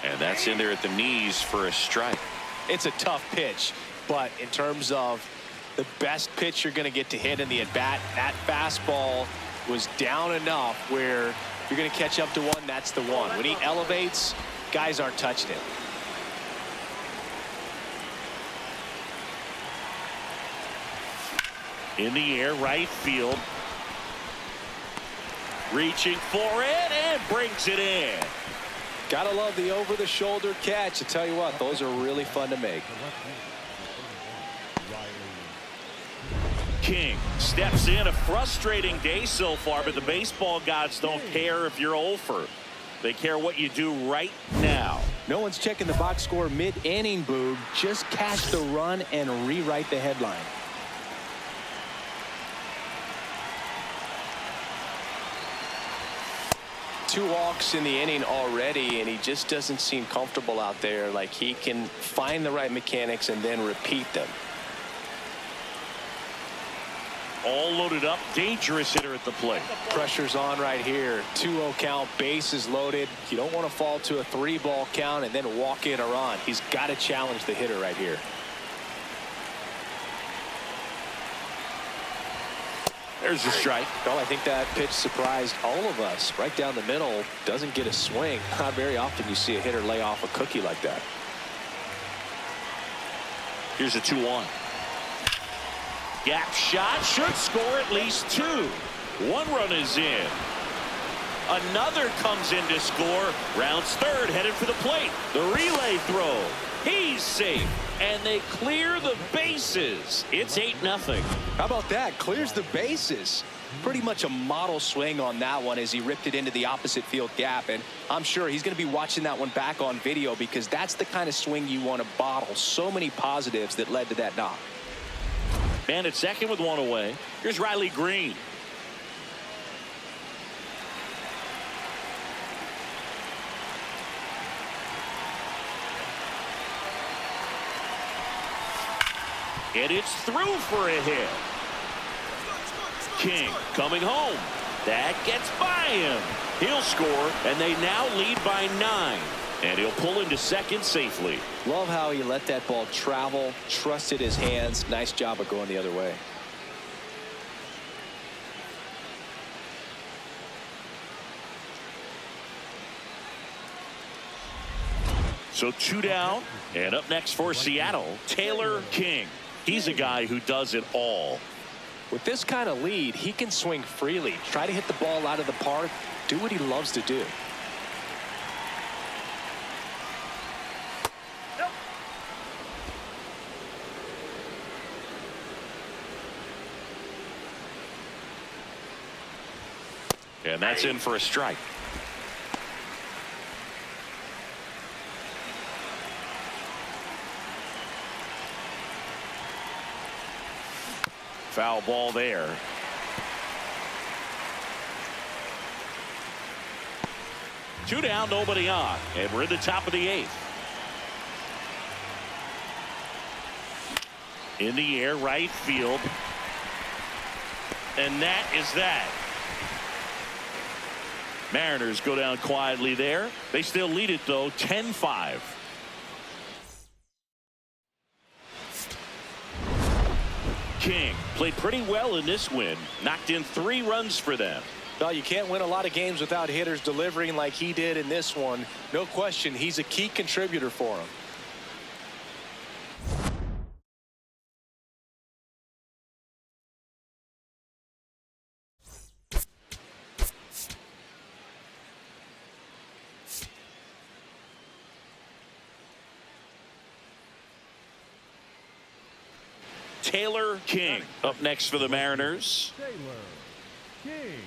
And that's in there at the knees for a strike.
It's a tough pitch, but in terms of the best pitch you're going to get to hit in the at-bat, that fastball was down enough where you're going to catch up to one, that's the one. When he elevates, guys aren't touching him.
In the air, right field. Reaching for it and brings it in.
Gotta love the over-the-shoulder catch. I tell you what, those are really fun to make.
King steps in. A frustrating day so far, but the baseball gods don't care if you're over. They care what you do right now.
No one's checking the box score mid-inning, Boog. Just catch the run and rewrite the headline. Two walks in the inning already, and he just doesn't seem comfortable out there. Like he can find the right mechanics and then repeat them.
All loaded up, dangerous hitter at the plate.
Pressure's on right here. 2-0 count, bases loaded. You don't want to fall to a 3-ball count and then walk in a run. He's got to challenge the hitter right here.
There's a strike.
Well, I think that pitch surprised all of us. Right down the middle, doesn't get a swing. Not very often you see a hitter lay off a cookie like that.
Here's a 2-1. Gap shot should score at least 2. 1 run is in. Another comes in to score. Rounds third, headed for the plate. The relay throw. He's safe. And they clear the bases. It's 8-0.
How about that? Clears the bases. Pretty much a model swing on that one as he ripped it into the opposite field gap. And I'm sure he's going to be watching that one back on video because that's the kind of swing you want to bottle. So many positives that led to that knock.
Man at second with 1 away. Here's Riley Green. And it's through for a hit. King coming home. That gets by him. He'll score, and they now lead by 9. And he'll pull into second safely.
Love how he let that ball travel, trusted his hands. Nice job of going the other way.
So 2 down, and up next for Seattle, Taylor King. He's a guy who does it all.
With this kind of lead, he can swing freely, try to hit the ball out of the park, do what he loves to do.
And that's in for a strike. Foul ball there. Two down, nobody on, and we're in the top of the 8th. In the air, right field. And that is that. Mariners go down quietly there. They still lead it, though, 10-5. King played pretty well in this win. Knocked in 3 runs for them.
Well, you can't win a lot of games without hitters delivering like he did in this one. No question, he's a key contributor for him.
Taylor King up next for the Mariners.
Taylor King.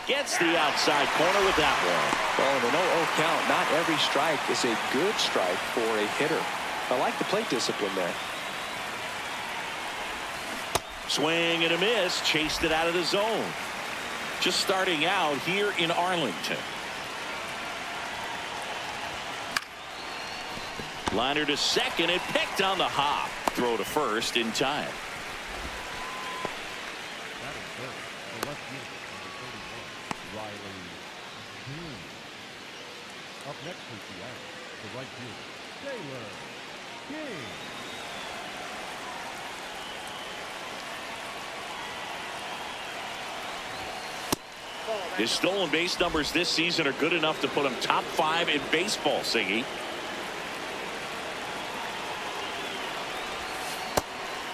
Gets the outside corner with that one.
Well, in a 0-0 count, not every strike is a good strike for a hitter. I like the plate discipline there.
Swing and a miss, chased it out of the zone. Just starting out here in Arlington. Liner to second and picked on the hop. Throw to first in time.
That is first. The left fielder, number 31, Riley Green. Up next for Seattle, the right fielder, Taylor King.
His stolen base numbers this season are good enough to put him top 5 in baseball, Siggy.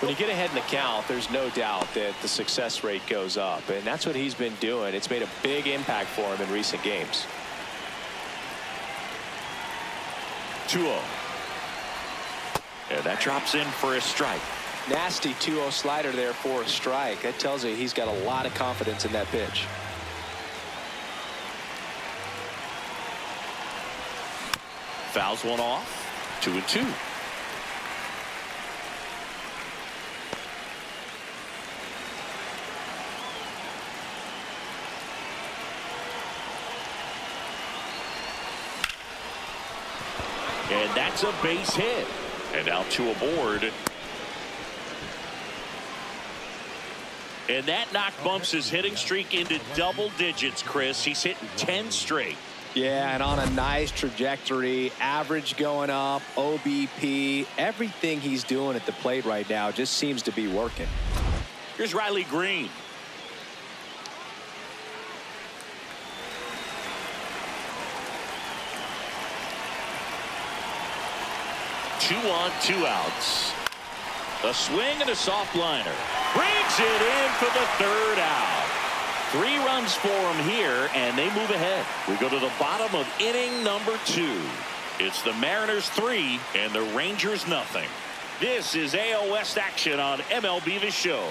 When you get ahead in the count, there's no doubt that the success rate goes up, and that's what he's been doing. It's made a big impact for him in recent games.
2-0. And that drops in for a strike.
Nasty 2-0 slider there for a strike. That tells you he's got a lot of confidence in that pitch.
Fouls one off. 2-2. And that's a base hit. And now 2 aboard. And that knock bumps his hitting streak into double digits, Chris. He's hitting 10 straight.
Yeah, and on a nice trajectory, average going up, OBP, everything he's doing at the plate right now just seems to be working.
Here's Riley Green. Two on, two outs. A swing and a soft liner. Brings it in for the third out. 3 runs for him here, and they move ahead. We go to the bottom of inning number 2. It's the Mariners 3 and the Rangers nothing. This is AL West action on MLB The Show.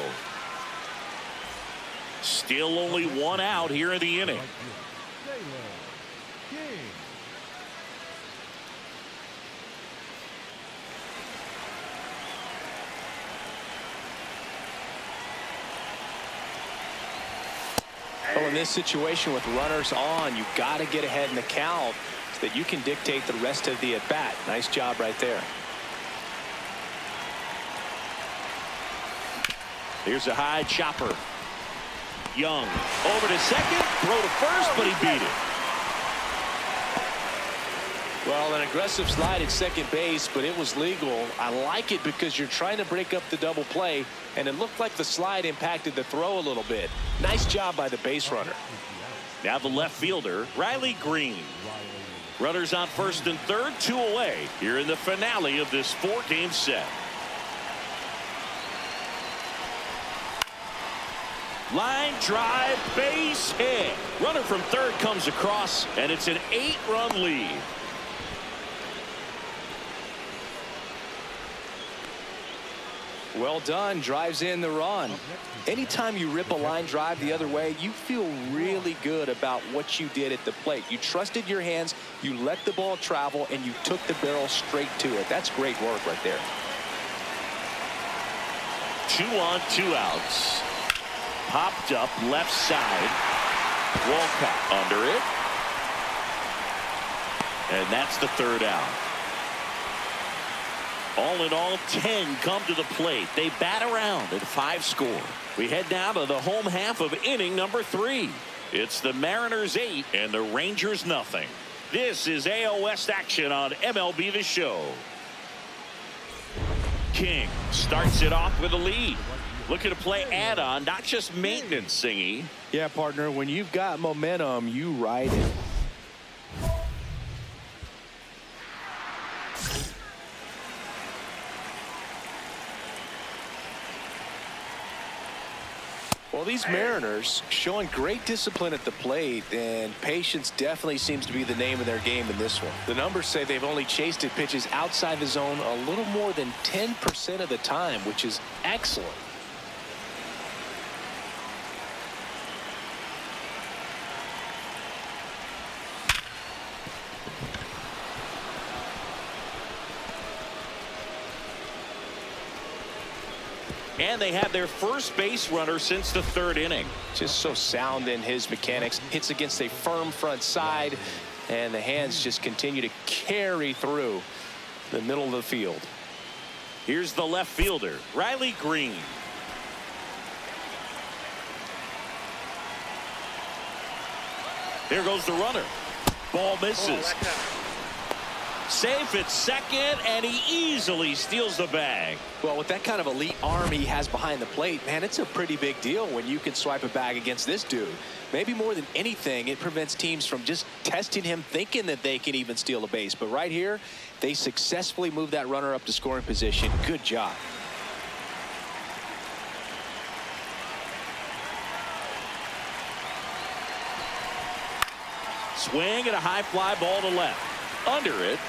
Still only 1 out here in the inning.
Well, in this situation with runners on, you've got to get ahead in the count so that you can dictate the rest of the at-bat. Nice job right there.
Here's a high chopper. Young over to second, throw to first, but he beat it.
Well, an aggressive slide at second base, but it was legal. I like it because you're trying to break up the double play, and it looked like the slide impacted the throw a little bit. Nice job by the base runner.
Now the left fielder, Riley Green. Runners on first and third, 2 away here in the finale of this 4-game set. Line drive, base hit. Runner from third comes across, and it's an 8-run lead.
Well done. Drives in the run. Anytime you rip a line drive the other way, you feel really good about what you did at the plate. You trusted your hands, you let the ball travel, and you took the barrel straight to it. That's great work right there.
2 on, 2 outs. Popped up left side. Walcott under it. And that's the third out. All in all, 10 come to the plate. They bat around at 5 score. We head now to the home half of inning number 3. It's the Mariners 8 and the Rangers nothing. This is AL West action on MLB The Show. King starts it off with a lead. Looking to play add-on, not just maintenance, Singy.
Yeah, partner, when you've got momentum, you ride it. Well, these Mariners showing great discipline at the plate, and patience definitely seems to be the name of their game in this one. The numbers say they've only chased at pitches outside the zone a little more than 10% of the time, which is excellent.
And they have their first base runner since the 3rd inning.
Just so sound in his mechanics. Hits against a firm front side, and the hands just continue to carry through the middle of the field.
Here's the left fielder, Riley Green. Here goes the runner. Ball misses. Safe at second, and he easily steals the bag.
Well, with that kind of elite arm he has behind the plate, man, it's a pretty big deal when you can swipe a bag against this dude. Maybe more than anything, it prevents teams from just testing him, thinking that they can even steal a base. But right here, they successfully move that runner up to scoring position. Good job.
Swing and a high fly ball to left. Under it.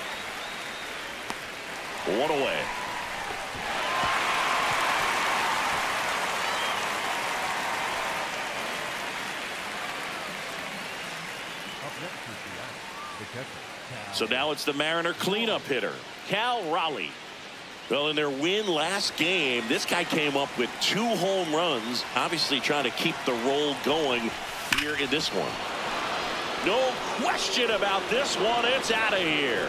1 away. So now it's the Mariner cleanup hitter, Cal Raleigh. Well, in their win last game, this guy came up with 2 home runs, obviously trying to keep the roll going here in this one. No question about this one. It's out of here.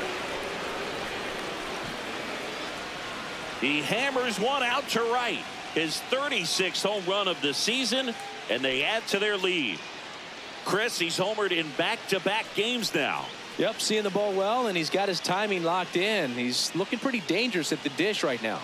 He hammers one out to right. his 36th home run of the season, and they add to their lead. Chris, he's homered in back-to-back games now.
Yep, seeing the ball well, and he's got his timing locked in. He's looking pretty dangerous at the dish right now.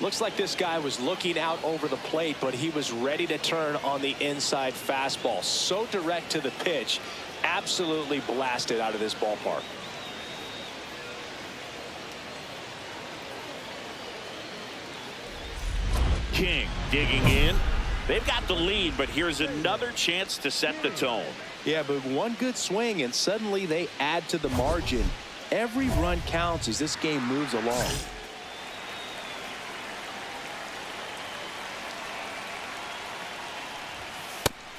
Looks like this guy was looking out over the plate, but he was ready to turn on the inside fastball. So direct to the pitch, absolutely blasted out of this ballpark.
King digging in. They've got the lead, but here's another chance to set the tone.
Yeah, but one good swing, and suddenly they add to the margin. Every run counts as this game moves along.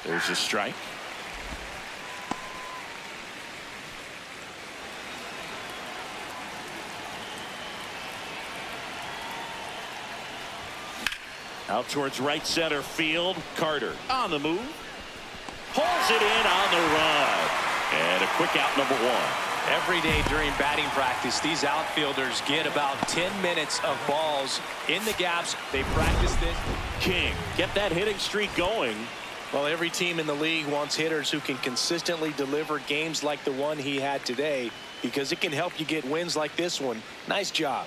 There's a strike. Out towards right center field. Carter on the move. Pulls it in on the run. And a quick out, number one.
Every day during batting practice, these outfielders get about 10 minutes of balls in the gaps. They practice this.
King, get that hitting streak going.
Well, every team in the league wants hitters who can consistently deliver games like the one he had today, because it can help you get wins like this one. Nice job.